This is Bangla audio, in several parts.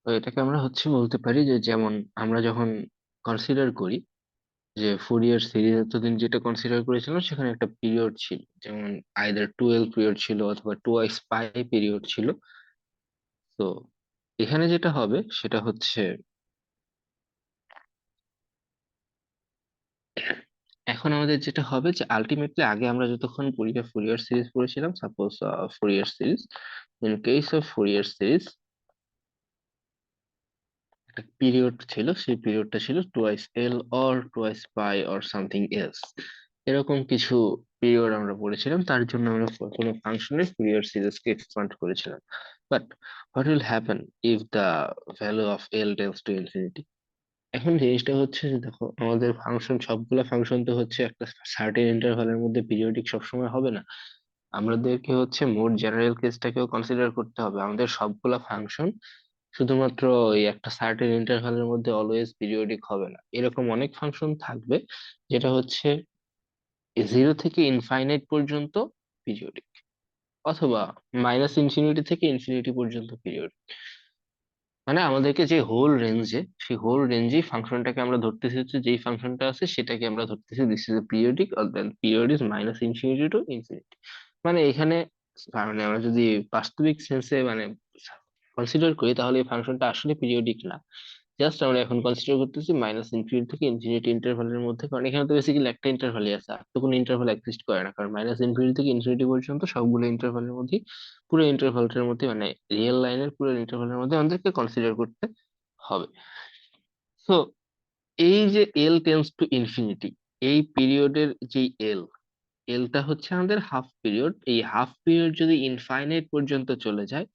তো এটাকে আমরা বলতে পারি যে, যেমন আমরা যখন কনসিডার করি যে ফুরিয়ার সিরিজ এতদিন যেটা কনসিডার করেছিলাম সেখানে একটা পিরিয়ড ছিল, যেমন আইদার 12 পিরিয়ড ছিল অথবা 2x পাই পিরিয়ড ছিল। তো এখানে যেটা হবে সেটা হচ্ছে, এখন আমাদের যেটা হবে যে আলটিমেটলি আগে আমরা যতক্ষণ ফুরিয়ার সিরিজ পড়েছিলাম, suppose Fourier series, in case of Fourier series একটা পিরিয়ড ছিল, সেই পিরিয়ডটা ছিল twice L or twice pi or something else, এরকম কিছু পিরিয়ড আমরা পড়েছিলাম। তার জন্য আমরা কোনো ফাংশনের ফুরিয়ার সিরিজকে এক্সপ্যান্ড করেছিলাম। But what will happen if the value of L tends to infinity? এখন জিনিসটা হচ্ছে যে, দেখো আমাদের ফাংশন, সবগুলা ফাংশন তো একটা সার্টেন ইন্টারভালের মধ্যে পিরিয়ডিক সবসময় হবে না। আমাদেরকে মোর জেনারেল কেসটাকেও কনসিডার করতে হবে। আমাদের সবগুলা ফাংশন শুধুমাত্র ওই একটা সার্টেন ইন্টারভালের মধ্যে অলওয়েজ পিরিয়ডিক হবে না। এরকম অনেক ফাংশন থাকবে যেটা 0 থেকে ইনফাইনাইট পর্যন্ত পিরিয়ডিক, অথবা -ইনফিনিটি থেকে ইনফিনিটি পর্যন্ত পিরিয়ড। মানে আমাদেরকে যে হোল রেঞ্জে, সেই হোল রেঞ্জেই ফাংশনটাকে আমরা ধরতেছি, যেই ফাংশনটা আছে সেটাকে আমরা ধরতেছি this is a periodic, or then period is -infinity to infinity. মানে এখানে মানে আমরা যদি বাস্তবিক সেন্সে কনসিডার করি, তাহলে এই ফাংশনটা আসলে পিরিয়ডিক না। জাস্ট আমরা এখন কনসিডার করতেছি -ইনফিনিটি থেকে ইনফিনিটি ইন্টারভালের মধ্যে, কারণ এখানে তো বেসিক্যালি একটা ইন্টারভালই আছে, আর তো কোনো ইন্টারভাল এক্সিস্ট করে না, কারণ -ইনফিনিটি থেকে ইনফিনিটি পর্যন্ত সবগুলো ইন্টারভালের মধ্যে, পুরো ইন্টারভালটার মধ্যে, মানে রিয়েল লাইনের পুরো ইন্টারভালের মধ্যে আমাদেরকে কনসিডার করতে হবে। তো এই যে এল টেন্স টু ইনফিনিটি, এই পিরিয়ডের যে এল, এলটা আমাদের হাফ পিরিয়ড। এই হাফ পিরিয়ড যদি ইনফাইনাইট পর্যন্ত চলে যায়,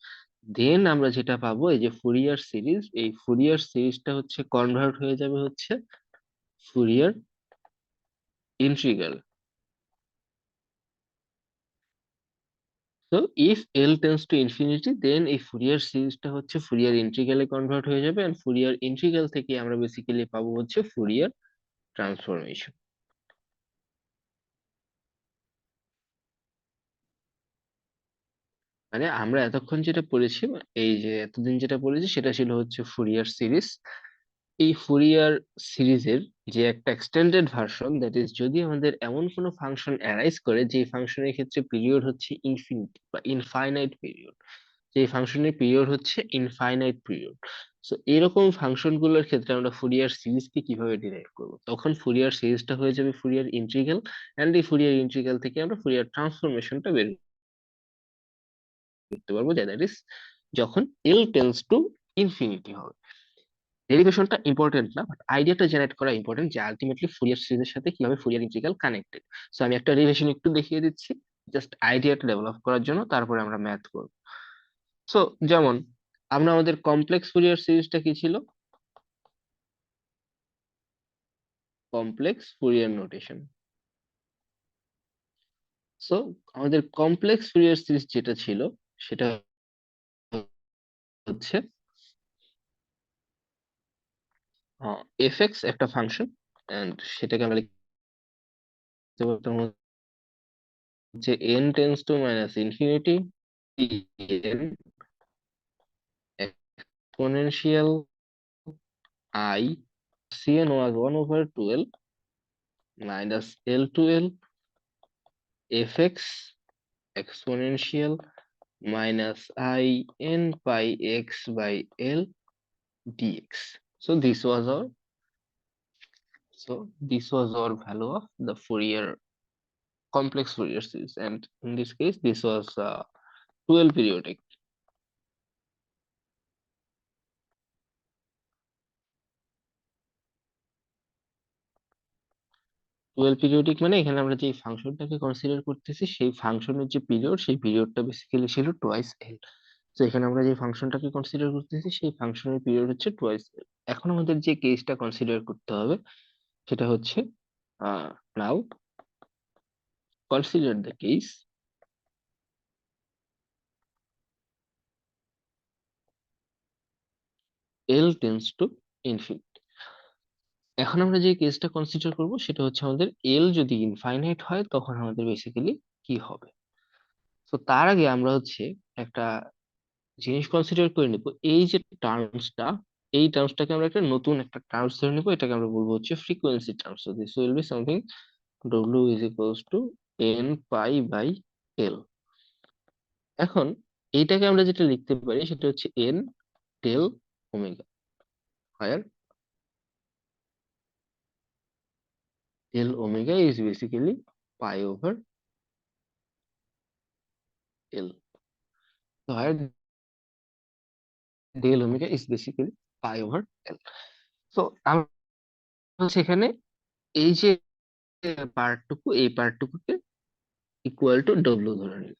দেন আমরা যেটা পাবো, এই যে ফুরিয়ার সিরিজ, এই ফুরিয়ার সিরিজটা কনভার্ট হয়ে যাবে ফুরিয়ার ইন্টিগ্রাল। তো if L tends to infinity, then এই ফুরিয়ার সিরিজটা ফুরিয়ার ইন্টিগ্রালে কনভার্ট হয়ে যাবে, এন্ড ফুরিয়ার ইন্টিগ্রাল থেকে আমরা বেসিক্যালি পাবো ফুরিয়ার ট্রান্সফরমেশন। মানে আমরা এতক্ষণ যেটা পড়েছি, এই যে এতদিন যেটা পড়েছি সেটা ছিল ফুরিয়ার সিরিজ। এই ফুরিয়ার সিরিজের যে একটা এক্সটেন্ডেড ভার্সন, দ্যাট ইজ যদি আমাদের এমন কোনো ফাংশন অ্যারাইজ করে যে ফাংশনের ক্ষেত্রে পিরিয়ড ইনফিনিটি বা ইনফাইনাইট পিরিয়ড, যে ফাংশনের পিরিয়ড ইনফাইনাইট পিরিয়ড। সো এরকম ফাংশন গুলোর ক্ষেত্রে আমরা ফুরিয়ার সিরিজকে কিভাবে ডিরাইভ করব? তখন ফুরিয়ার সিরিজটা হয়ে যাবে ফুরিয়ার ইন্টিগ্রাল, এন্ড এই ফুরিয়ার ইন্টিগ্রাল থেকে আমরা ফুরিয়ার ট্রান্সফরমেশনটা বের করতে পারবো, দ্যাট ইজ যখন এল টেন্স টু ইনফিনিটি হবে। ডেরিভেশনটা ইম্পর্টেন্ট না, বাট আইডিয়াটা জেনারেট করা ইম্পর্টেন্ট, যে আলটিমেটলি ফুরিয়ার সিরিজের সাথে কিভাবে ফুরিয়ার ইন্টিগ্রাল কানেক্টেড। সো আমি একটা ডেরিভেশন একটু দেখিয়ে দিচ্ছি, জাস্ট আইডিয়াটা ডেভেলপ করার জন্য, তারপরে আমরা ম্যাথ করব। সো যেমন আমাদের কমপ্লেক্স ফুরিয়ার সিরিজটা কি ছিল? Complex Fourier notation. সো আমাদের কমপ্লেক্স ফুরিয়ার সিরিজ যেটা ছিল, সেটা হচ্ছে এফ এক্স একটা ফাংশন, এন্ড সেটাকে আমরা লিখতে পারতাম N tends to -infinity, N exponential I, Cn was 1 over 12 minus L to L fx exponential minus I n pi x by L dx. So this was our value of the Fourier complex Fourier series, and in this case this was 12 periodic. 12 periodic মানে এখানে আমরা যে ফাংশনটাকে কনসিডার করতেছি, সেই ফাংশনের যে পিরিয়ড, সেই পিরিয়ডটা বেসিক্যালি ছিল টুয়াইস এল। তো এখানে আমরা যে ফাংশনটাকে কনসিডার করতেছি, সেই ফাংশনের পিরিয়ড টুয়াইস এল। এখন আমাদের যে কেসটা কনসিডার করতে হবে সেটা now consider the case L tends to infinity. এখন আমরা যে কেসটা কনসিডার করব সেটা আমাদের এল যদি ইনফাইনাইট হয়, তখন আমাদের বেসিক্যালি কি হবে। তো তার আগে আমরা একটা জিনিস কনসিডার করে নিব, এই যে টার্মসটা, এই টার্মসটাকে আমরা একটা নতুন একটা টার্মস ধরে নিব, এটাকে আমরা বলবো হচ্ছে frequency terms. So this will be something W is equals to N pi by L. এখন এইটাকে আমরা যেটা লিখতে পারি সেটা হচ্ছে N del omega, higher del omega is basically pi over L. তো higher del omega is basically pi over L. তো আমরা সেখানে এই যে পার্টটুকু, এই পার্টটুকুকে ইকুয়াল টু ডব্লিউ ধরে নিই।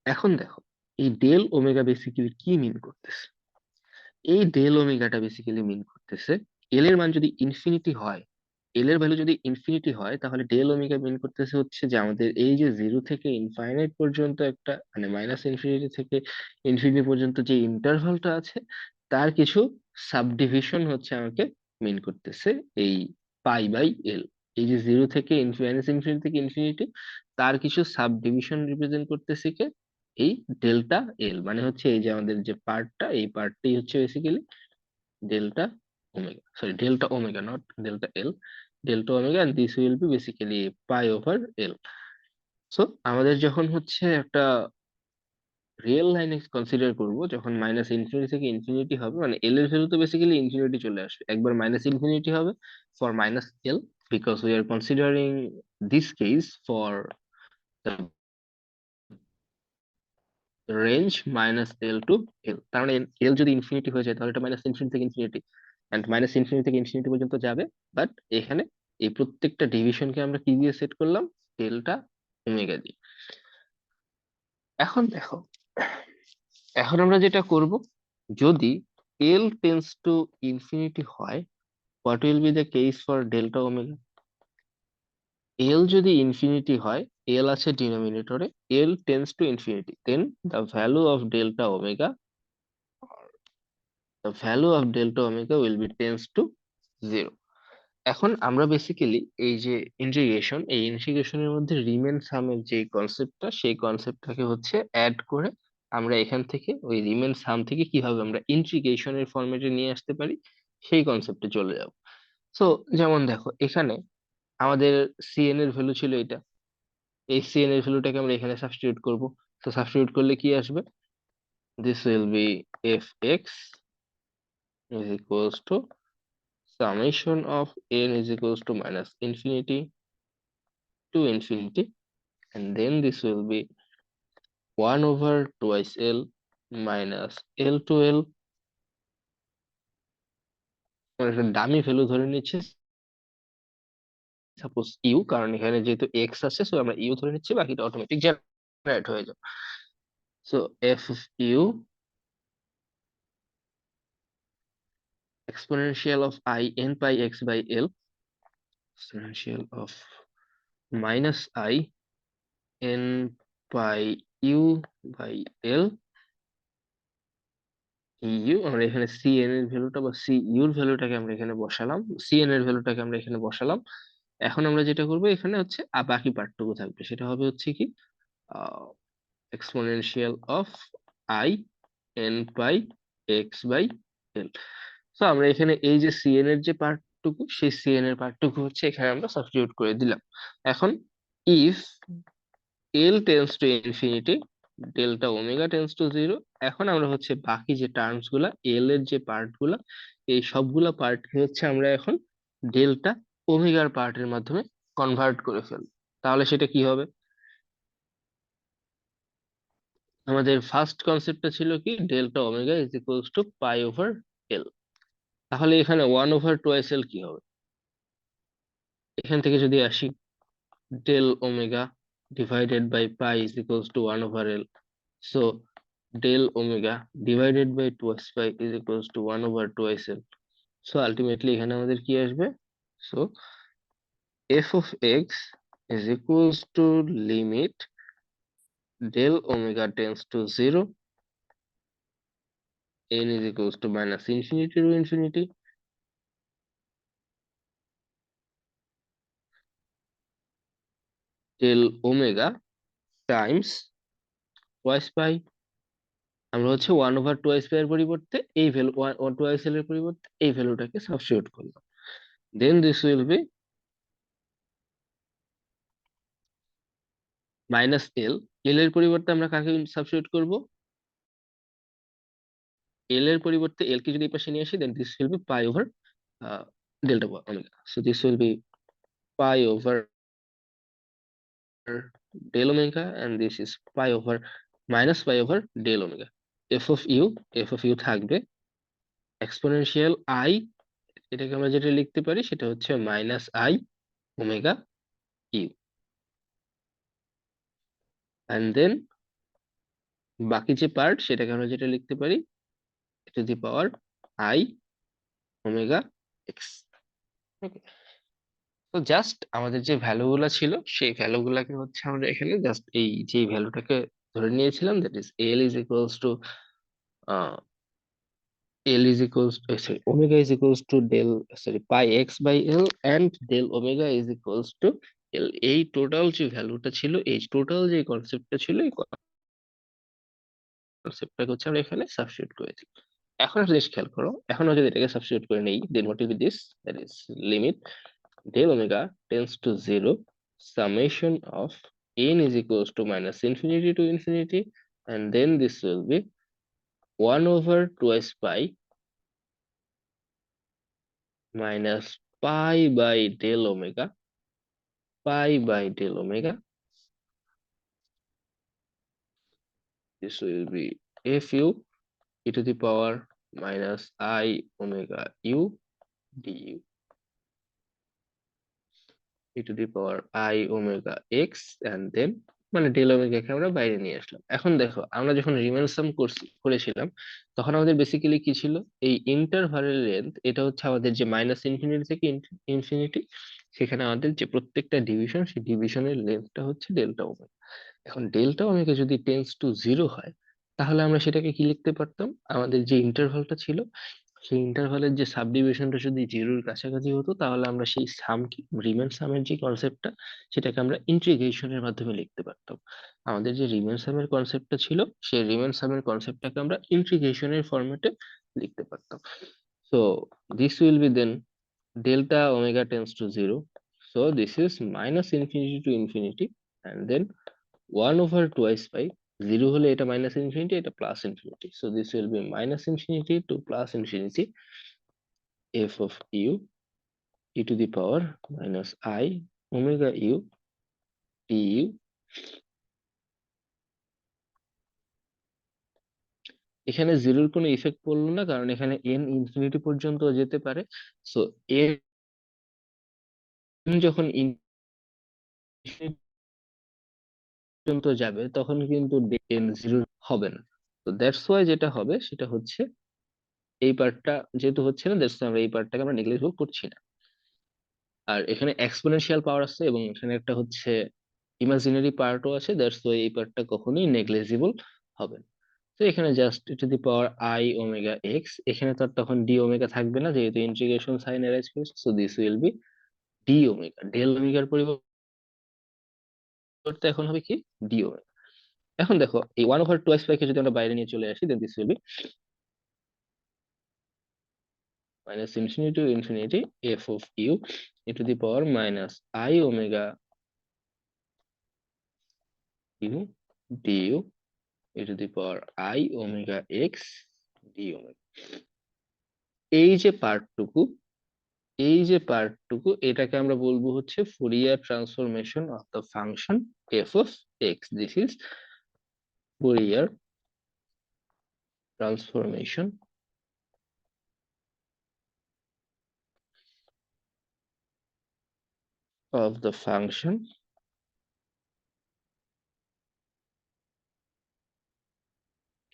এখন দেখো, এই ডেল ওমেগা বেসিক্যালি কি মিন করতেছে? এই ডেল ওমেগাটা বেসিক্যালি মিন করতেছে এল এর মান যদি ইনফিনিটি হয়, এল এর ভ্যালু যদি ইনফিনিটি হয়, তাহলে ডেল ওমেগা মিন করতেছে হচ্ছে যে আমাদের এই যে জিরো থেকে ইনফাইনাইট পর্যন্ত একটা, মানে মাইনাস ইনফিনিটি থেকে ইনফিনিটি পর্যন্ত যে ইন্টারভালটা আছে, তার কিছু সাবডিভিশন হচ্ছে আমাকে মিন করতেছে এই পাই বাই এল। এই যে জিরো থেকে মাইনাস ইনফিনিটি থেকে ইনফিনিটি, তার কিছু সাবডিভিশন রিপ্রেজেন্ট করতেছে কে, এই ডেল্টা এল। মানে হচ্ছে এই যে আমাদের যে পার্টটা, এই পার্টটাই হচ্ছে basically delta omega, sorry delta omega, not delta L, delta omega, and this will be basically pi over L. So আমাদের যখন হচ্ছে একটা রিয়েল লাইনে কনসিডার করব, যখন মাইনাস ইনফিনিটি থেকে ইনফিনিটি হবে, মানে এল এর ভ্যালু তো বেসিক্যালি ইনফিনিটি চলে আসবে, একবার মাইনাস ইনফিনিটি হবে for minus L, because we are considering this case for range minus L to L. তার মানে এল যদি ইনফিনিটি হয়ে যায় তাহলে এটা মাইনাস ইনফিনিটি থেকে ইনফিনিটি, এন্ড মাইনাস ইনফিনিটি থেকে ইনফিনিটি পর্যন্ত যাবে। বাট এখানে এই প্রত্যেকটা ডিভিশনকে আমরা কি দিয়ে সেট করলাম? ডেল্টা ওমেগা দিয়ে। এখন দেখো, এখন আমরা যেটা করব, যদি এল টেন্স টু ইনফিনিটি হয়, what will be the case for delta omega? L যদি ইনফিনিটি হয়, এল আছে ডিনোমিনেটরে, L tends to infinity, then the value of delta omega, the value of delta omega will be tends to 0. এখন আমরা বেসিক্যালি এই যে ইন্টিগ্রেশন, এই ইন্টিগ্রেশনের মধ্যে রিমেন সামের যে কনসেপ্টটা, সেই কনসেপ্টটাকে হচ্ছে অ্যাড করে আমরা এখান থেকে ওই রিমেন সাম থেকে কিভাবে আমরা ইন্টিগ্রেশনের ফরম্যাটে নিয়ে আসতে পারি, সেই কনসেপ্টে চলে যাব। সো যেমন দেখো, এখানে আমাদের সিএন এর ভ্যালু ছিল এটা, এই সিএন এর ভ্যালুটাকে আমরা এখানে সাবস্টিটিউট করব। তো সাবস্টিটিউট করলে কি আসবে? This will B F x is equals to summation of n is equals to minus infinity to infinity, and then this will be 1 over twice L minus L to L। আমরা একটা ডামি ভ্যালু ধরে নিচ্ছি, সাপোজ ইউ, কারণ এখানে যেহেতু এক্স আছে, সো আমরা ইউ ধরে নিচ্ছি, বাকিটা অটোমেটিক জেনারেট হয়ে যাবে। So F U exponential of I n pi x by L, exponential of minus I n pi u by L u. আমরা এখানে সি এন এর ভ্যালুটা বা সি ইউর ভ্যালুটাকে আমরা এখানে বসালাম, সি এন এর ভ্যালুটাকে আমরা এখানে বসালাম। এখন আমরা যেটা করবো এখানে হচ্ছে বাকি পার্টটুকু থাকবে, সেটা হবে হচ্ছে কি exponential of i n pi x by L. তো আমরা এখানে এই যে সি এন এর যে পার্টটুকু, সেই সি এন এর পার্টটুকু হচ্ছে এখানে আমরা সাবস্টিটিউট করে দিলাম। এখন if L tends to infinity, delta omega tends to zero. এখন আমরা হচ্ছে বাকি যে টার্মস গুলা, এল এর যে পার্ট গুলা, এই সবগুলা পার্ট হচ্ছে আমরা এখন ডেল্টা ওমেগার পার্টের মাধ্যমে কনভার্ট করে ফেলবো। তাহলে সেটা কি হবে? আমাদের ফার্স্ট কনসেপ্টটা ছিল কি, delta omega is equals to pi over L. তাহলে এখানে 1/2 L কি হবে? এখান থেকে যদি আসি, del omega divided by pi is equals to 1/L। So del omega divided by twice pi is equals to 1 over twice L. So ultimately এখানে আমাদের কি আসবে? So f of x is equals to limit del omega tends to 0, n is equals to minus infinity to infinity, del omega times twice pi আমরা হচ্ছে 1/2 এর পরিবর্তে এই ভ্যালু 1/2 এর পরিবর্তে এই ভ্যালুটাকে সাবস্টিটিউট করলাম। দেন this will be minus L. এল এর পরিবর্তে আমরা কাকে সাবস্টিটিউট করব? এল এর পরিবর্তে এল কে যদি এই পাশে নিয়ে আসি, then this will be pi over delta omega. So this will be pi over del omega, and this is pi over minus pi over del omega. f of u থাকবে এক্সপোনেনশিয়াল i, এটাকে আমরা যেটা লিখতে পারি সেটা হচ্ছে minus I omega u, and then বাকি যে পার্ট সেটাকে আমরা যেটা লিখতে পারি to the power I omega x. তো জাস্ট আমাদের যে ভ্যালু গুলা ছিল সেই ভ্যালু গুলাকে হচ্ছে আমরা এখানে জাস্ট এই যে ভ্যালুটাকে ধরে নিয়েছিলাম, that is L is equals two L is equals sorry, omega is equals to del sorry pi x by L, and del omega is equals to L। এই টোটাল যে ভ্যালুটা ছিল, এই টোটাল যে কনসেপ্টটা ছিল, এই কনসেপ্টটাকে হচ্ছে আমরা এখানে সাবস্টিটিউট করেছি। এখন একটা জিনিস খেয়াল করো, এখন যদি এটাকে সাবস্টিটিউট করে নেই, then what will be this, that is limit del omega tends to 0, summation of n is equals to minus infinity to infinity, and then this will be 1 over twice pi minus pi by del omega, pi by del omega. This will be fu e to the power minus I omega u du, e to the power I omega x, and then মানে ডেল ওমেগাকে আমরা বাইরে নিয়ে আসলাম। এখন দেখো, আমরা যখন রিমেন সাম করেছিলাম, তখন আমাদের বেসিক্যালি কি ছিল, এই ইন্টারভালের লেন্থ এটা হচ্ছে আমাদের যে মাইনাস ইনফিনিটি থেকে ইনফিনিটি, সেখানে আমাদের যে প্রত্যেকটা ডিভিশন, সেই ডিভিশনের লেন্থটা হচ্ছে ডেল্টা ওমেগা। এখন ডেল্টা ওমেগা যদি টেন্স টু 0 হয়, তাহলে আমরা সেটাকে কি লিখতে পারতাম, আমাদের যে ইন্টারভালটা ছিল সেই ইন্টারভালের যে সাবডিভিশনটা যদি 0-র কাছাকাছি হতো, তাহলে আমরা সেই সাম রিমেন সামের যে কনসেপ্টটা, সেটাকে আমরা ইন্টিগ্রেশনের মাধ্যমে লিখতে পারতাম। আমাদের যে রিমেন সামের কনসেপ্টটা ছিল, সেই রিমেন সামের কনসেপ্টটাকে আমরা ইন্টিগ্রেশনের ফরম্যাটে লিখতে পারতাম। So this will be then delta omega tends to 0, so this is minus infinity to infinity, and then 1 over twice pi, 0 হলে এটা মাইনাস ইনফিনিটি, এটা plus infinity, so this will be minus infinity two plus infinity f of u e to the power minus I omega u du। এখানে জিরোর কোনো ইফেক্ট পড়লো না, কারণ এখানে n ইনফিনিটি পর্যন্ত যেতে পারে। সো n যখন ইনফিনিটি পর্যন্ত যাবে, তখন কিন্তু n জিরো হবে না। তো দ্যাটস ওয়াই যেটা হবে সেটা হচ্ছে এই পার্টটা যেহেতু হচ্ছে না, দ্যাটস আমরা এই পার্টটাকে আমরা নেগলেক্ট করছি না। আর এখানে এক্সপোনেনশিয়াল পাওয়ার আছে, এবং এখানে একটা হচ্ছে ইমাজিনারি পার্টও আছে, দ্যাটস ওয়াই এই পার্টটা কখনোই নেগলিজিবল হবে না। তো এখানে just to the power I omega X, এখানে তো আর তখন ডি ওমেগা থাকবে না, যেহেতু ইন্টিগ্রেশন সাইন অ্যারাইজ করেছে, so this will be D omega. Del ওমেগার পরিবর্তে এখন হবে কি, ডি ওমেগা। এখন দেখো, এই 1/2 পাইকে যদি আমরা বাইরে নিয়ে চলে আসি, then this will be minus infinity to infinity f of u e to the power minus I omega u du e to the power I omega x d omega। এই যে পার্টটুকু, এই যে পার্টটুকু, এটাকে আমরা বলবো হচ্ছে Fourier transformation of the function f of x। This is Fourier transformation of the function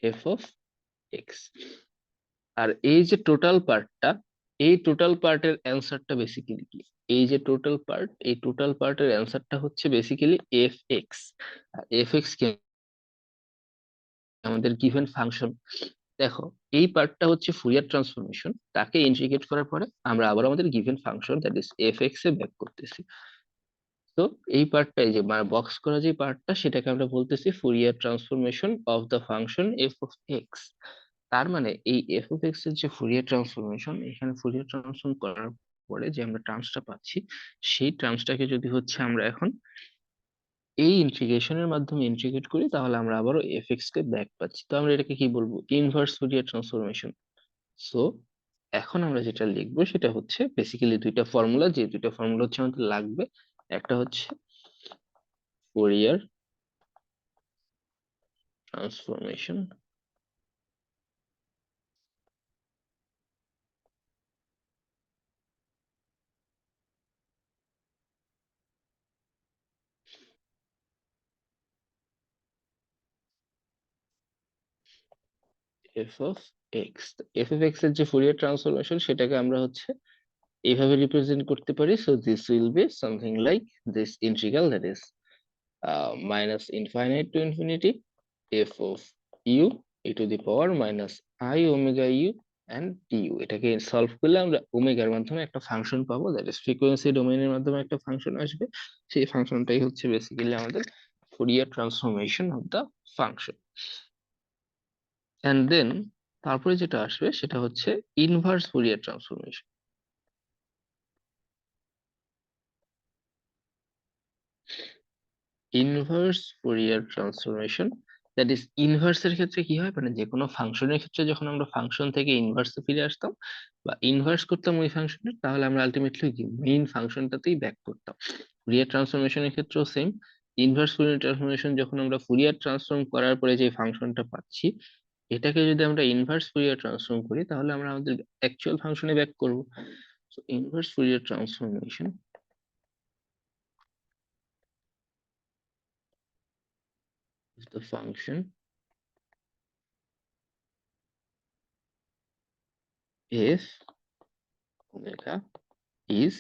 f of x। আর এই যে টোটাল পার্টটা, এই টোটাল পার্টের অ্যান্সারটা বেসিক্যালি কি, এই যে টোটাল পার্ট, এই টোটাল পার্টের অ্যান্সারটা হচ্ছে basically F x. F x কি আমাদের গিভেন ফাংশন। দেখো, এই পার্টটা হচ্ছে ফুরিয়ার ট্রান্সফরমেশন, তাকে ইন্টিগ্রেট করার পরে আমরা আবার আমাদের given function that is F x A back করতেছি। তো এই পার্টটাই যে বক্স করা যে পার্টটা, সেটাকে আমরা বলতেছি Fourier transformation of the function F of x. তার মানে এই এফ অফ এক্স এর যে ফুরিয়ার ট্রান্সফরমেশন, এখানে ফুরিয়ার ট্রান্সফর্ম করার পরে যে আমরা টার্মসটা পাচ্ছি, সেই টার্মসটাকে যদি হচ্ছে আমরা এখন এই ইন্টিগ্রেশনের মাধ্যমে ইন্টিগ্রেট করি, তাহলে আমরা আবারও এফ এক্স কে ব্যাক পাচ্ছি। তো আমরা এটাকে কি বলবো? Inverse Fourier transformation. সো এখন আমরা যেটা লিখবো সেটা হচ্ছে বেসিক্যালি দুইটা ফর্মুলা, যে দুইটা ফর্মুলা হচ্ছে আমাদের লাগবে। একটা হচ্ছে Fourier transformation F of x. F of x এর যে ফুরিয়ার ট্রান্সফরমেশন, সেটাকে আমরা হচ্ছে এইভাবে রিপ্রেজেন্ট করতে পারি। So this will be something like this integral, that is minus infinite to infinity f of u e to the power minus I omega u and du। এটাকে সলভ করলে আমরা ওমেগার মাধ্যমে একটা ফাংশন পাবো, দ্যাট ইজ ফ্রিকোয়েন্সি ডোমেইনের মাধ্যমে একটা ফাংশন আসবে। সেই ফাংশনটাই হচ্ছে বেসিক্যালি আমাদের Fourier transformation of the function. And then তারপরে যেটা আসবে সেটা হচ্ছে inverse Fourier transformation. Inverse Fourier transformation, that is ইনভার্সের ক্ষেত্রে কি হয়, মানে যে কোনো ফাংশনের ক্ষেত্রে যখন আমরা ফাংশন থেকে ইনভার্সে ফিরে আসতাম বা ইনভার্স করতাম ওই ফাংশনের, তাহলে আমরা আলটিমেটলি কি মেইন ফাংশনটাতেই ব্যাক করতাম। ফুরিয়ার ট্রান্সফরমেশনের ক্ষেত্রেও সেম। ইনভার্স ফুরিয়ার ট্রান্সফরমেশন যখন আমরা ফুরিয়ার ট্রান্সফর্ম করার পরে যে ফাংশনটা পাচ্ছি, এটাকে যদি আমরা ইনভার্স ফুরিয়ার ট্রান্সফর্ম করি, তাহলে আমরা আমাদের অ্যাকচুয়াল ফাংশনে ব্যাক করব। So inverse Fourier transformation is the function f omega is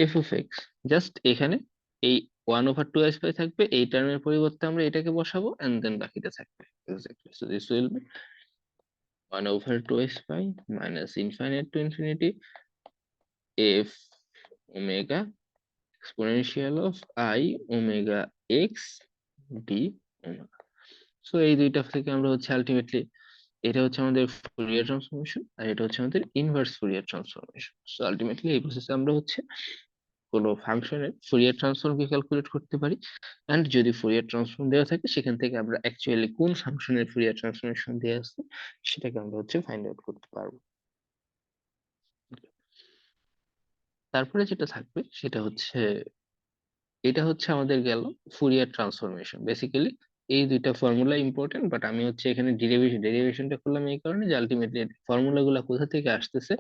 f of x। Just এখানে এই 1/2 থাকবে, এই টার্মের পরিবর্তে আমরা এটাকে বসাবো, এন্ড দেন বাকিটা থাকবে exactly. So this will B 1/2 minus infinite to infinity f omega exponential of I omega x d omega। So এই দুইটা থেকে আমরা হচ্ছে আলটিমেটলি, এটা হচ্ছে আমাদের ফুরিয়ার ট্রান্সফরমেশন আর এটা হচ্ছে আমাদের inverse Fourier transformation. So ultimately এই প্রসেসে আমরা হচ্ছে কোনো ফাংশনের ফুরিয়ার ট্রান্সফর্মকে ক্যালকুলেট করতে পারি। এন্ড যদি ফুরিয়ার ট্রান্সফর্ম দেওয়া থাকে, সেখান থেকে আমরা অ্যাকচুয়ালি কোন ফাংশনের ফুরিয়ার ট্রান্সফরমেশন দেওয়া আছে সেটাকে আমরা হচ্ছে ফাইন্ড আউট করতে পারবো। তারপরে যেটা থাকবে সেটা হচ্ছে, এটা হচ্ছে আমাদের গেল ফুরিয়ার ট্রান্সফরমেশন। বেসিক্যালি এই দুইটা ফর্মুলা ইম্পর্টেন্ট, বাট আমি হচ্ছে এখানে ডেরিভেশনটা করলাম এই কারণে যে আলটিমেটলি ফর্মুলা গুলা কোথা থেকে আসতেছে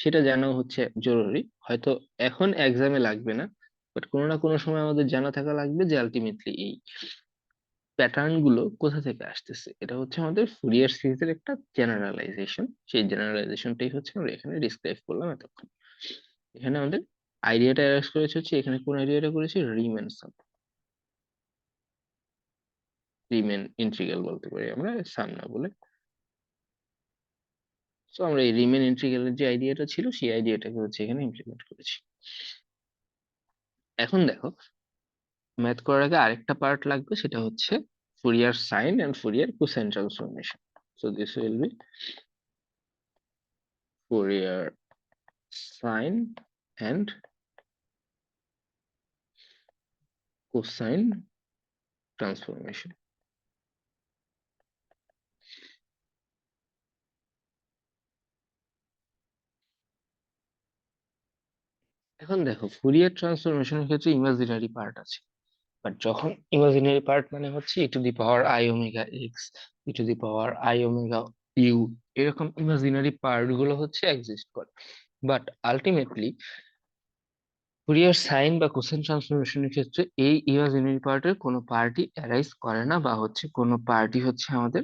সেটা জানা হচ্ছে জরুরি। হয়তো এখন এক্সামে লাগবে না, বাট কোনো না কোনো সময় আমাদের জানা থাকা লাগবে যে আলটিমেটলি এই প্যাটার্ন গুলো কোথা থেকে আসতেছে। এটা হচ্ছে আমাদের ফুরিয়ার সিরিজের একটা জেনারেলাইজেশন। সেই জেনারেলাইজেশনটাই হচ্ছে আমরা এখানে ডিসক্রাইব করলাম এতক্ষণ। এখানে আমাদের আইডিয়াটা অ্যারেস্ট করেছে হচ্ছে, এখানে কোন আইডিয়াটা করেছি, রিমেন সাম, রিমেন ইন্টিগ্রাল বলতে পারি আমরা, সাম না বলে। সো আমরা এই রিমেন ইন্টিগ্রালের যে আইডিয়াটা ছিল, সেই আইডিয়াটাকে হচ্ছে এখানে ইমপ্লিমেন্ট করেছি। এখন দেখো, ম্যাথ করার আগে আরেকটা পার্ট লাগবে, সেটা হচ্ছে Fourier sine and Fourier cosine transformation. So this will be Fourier sine and cosine transformation. এখন দেখো, ফুরিয়ার ট্রান্সফরমেশনের ক্ষেত্রে ইমাজিনারি পার্ট আছে। বাট যখন ইমাজিনারি পার্ট মানে হচ্ছে E to the power I omega X, E to the power I omega U, এরকম ইমাজিনারি পার্ট গুলো হচ্ছে এক্সিস্ট করে। বাট আলটিমেটলি ফুরিয়ার সাইন বা কোসাইন ট্রান্সফরমেশনের ক্ষেত্রে এই ইমাজিনারি পার্টের কোনো পার্টই অ্যারাইজ করে না, বা হচ্ছে কোনো পার্টই হচ্ছে আমাদের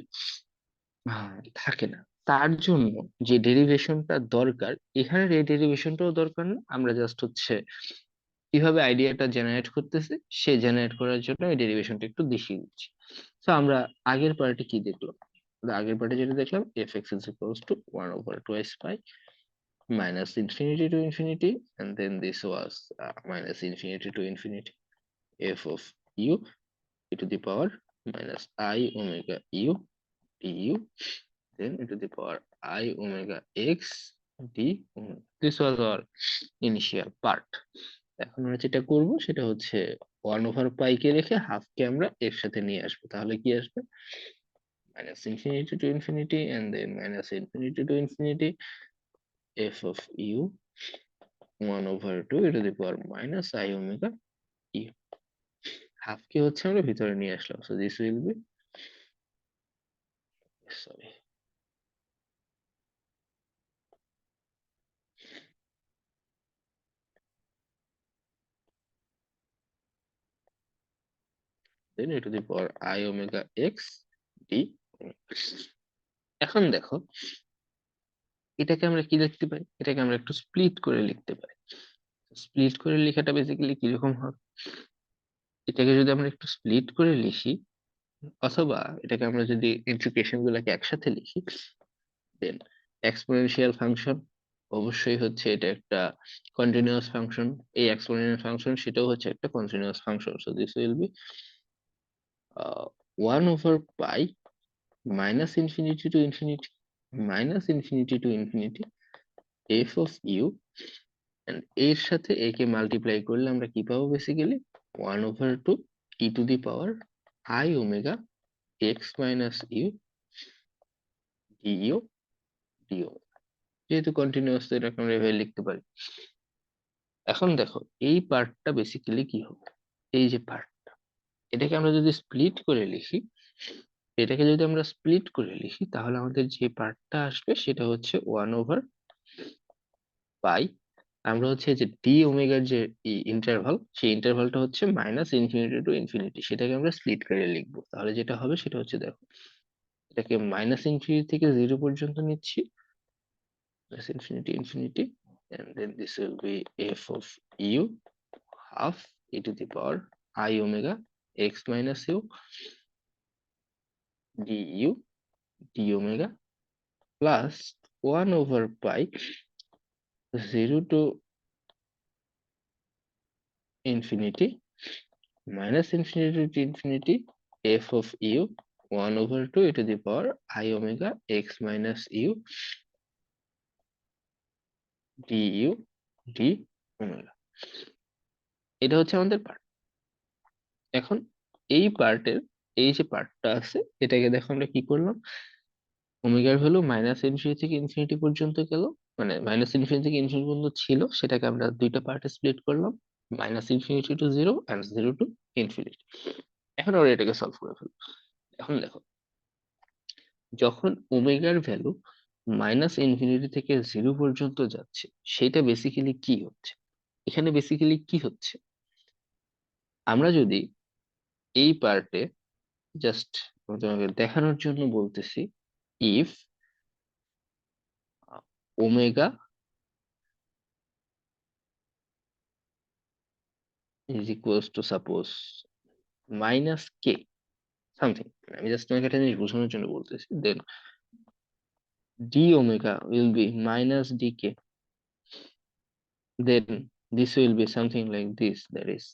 থাকে না। তার জন্য যে ডেরিভেশনটা দরকার, এখানের এই ডেরিভেশনটাও দরকার না, আমরা জাস্ট হচ্ছে কিভাবে আইডিয়াটা জেনারেট করতেছে সে জেনারেট করার জন্য এই ডেরিভেশনটা একটু দেখিয়ে দিচ্ছি। তো আমরা আগের পার্টে কি দেখলাম? আমরা আগের পার্টে যেটা দেখলাম, F x is equals two 1/2 minus infinity to infinity, and then this was minus infinity to infinity. f of u e to the power minus I omega u du, then e to the power I omega x d omega. This was our initial part. এখন আমরা যেটা করব সেটা হচ্ছে 1/π কে রেখে হাফ কে আমরা এর সাথে নিয়ে আসবো, তাহলে কি আসবে minus infinity to infinity and then minus infinity to infinity f of u 1/2 e to the power minus I omega u. Half কে হচ্ছে আমরা ভিতরে নিয়ে আসলাম, so this will be, sorry, then e to the power I omega x d omega. এখন দেখো এটাকে আমরা কি লিখতে পারি, এটাকে আমরা একটু স্প্লিট করে লিখতে পারি। স্প্লিট করে লেখাটা বেসিক্যালি কিরকম হবে, এটাকে যদি আমরা একটু স্প্লিট করে লিখি অথবা এটাকে আমরা যদি ইন্টিগ্রেশন গুলোকে একসাথে লিখি, দেন এক্সপোনেনশিয়াল ফাংশন অবশ্যই হচ্ছে এটা একটা কন্টিনিউয়াস ফাংশন, এই এক্সপোনেনশিয়াল ফাংশন সেটাও হচ্ছে একটা continuous function, so this will be 1/π minus infinity to infinity minus infinity to infinity f of u, and এর সাথে a কে মাল্টিপ্লাই করলে আমরা কি পাবো basically 1/2 e to the power I omega x minus u du du, যেহেতু কন্টিনিউয়াস তো এটাকে আমরা এভাবে লিখতে পারি। এখন দেখো এই পার্টটা বেসিক্যালি কি হবে, এই যে পার্ট, এটাকে আমরা যদি স্প্লিট করে লিখি, এটাকে যদি আমরা স্প্লিট করে লিখি তাহলে আমাদের যে পার্টটা আসবে সেটা হচ্ছে 1/π, আমরা হচ্ছে যে ডি ওমেগার যে ইন্টারভাল, সেই ইন্টারভালটা হচ্ছে মাইনাস ইনফিনিটি টু ইনফিনিটি, সেটাকে আমরা স্প্লিট করে লিখবো, তাহলে যেটা হবে সেটা হচ্ছে দেখো এটাকে মাইনাস ইনফিনিটি থেকে 0 পর্যন্ত নিচ্ছি, plus infinity infinity, and then this will be f of u half e to the power I omega x minus u du d omega plus 1/π 0 to infinity minus infinity to infinity f of u 1/2 e to the power I omega x minus u du d omega. এটা হচ্ছে আমাদের পার্ট। এখন এই পার্টের এই যে পার্টটা আছে এটাকে দেখো আমরা কি করলাম, ওমেগার ভ্যালু মাইনাস ইনফিনিটি থেকে ইনফিনিটি পর্যন্ত গেল, মানে মাইনাস ইনফিনিটি থেকে ইনফিনিটি পর্যন্ত ছিল, সেটাকে আমরা দুইটা পার্টে স্প্লিট করলাম, minus infinity to 0 and 0 to infinity. এখন আমরা এটাকে সলভ করে ফেলবো। এখন দেখো যখন ওমেগার ভ্যালু মাইনাস ইনফিনিটি থেকে 0 পর্যন্ত যাচ্ছে, সেটা বেসিক্যালি কি হচ্ছে, এখানে বেসিক্যালি কি হচ্ছে, আমরা যদি এই পার্টে জাস্ট তোমাকে দেখানোর জন্য বলতেছি, if omega is equals to suppose minus K something, আমি জাস্ট তোমাকে একটা জিনিস বোঝানোর জন্য বলতেছি, then D omega will be minus D K, then this will be something like this, that is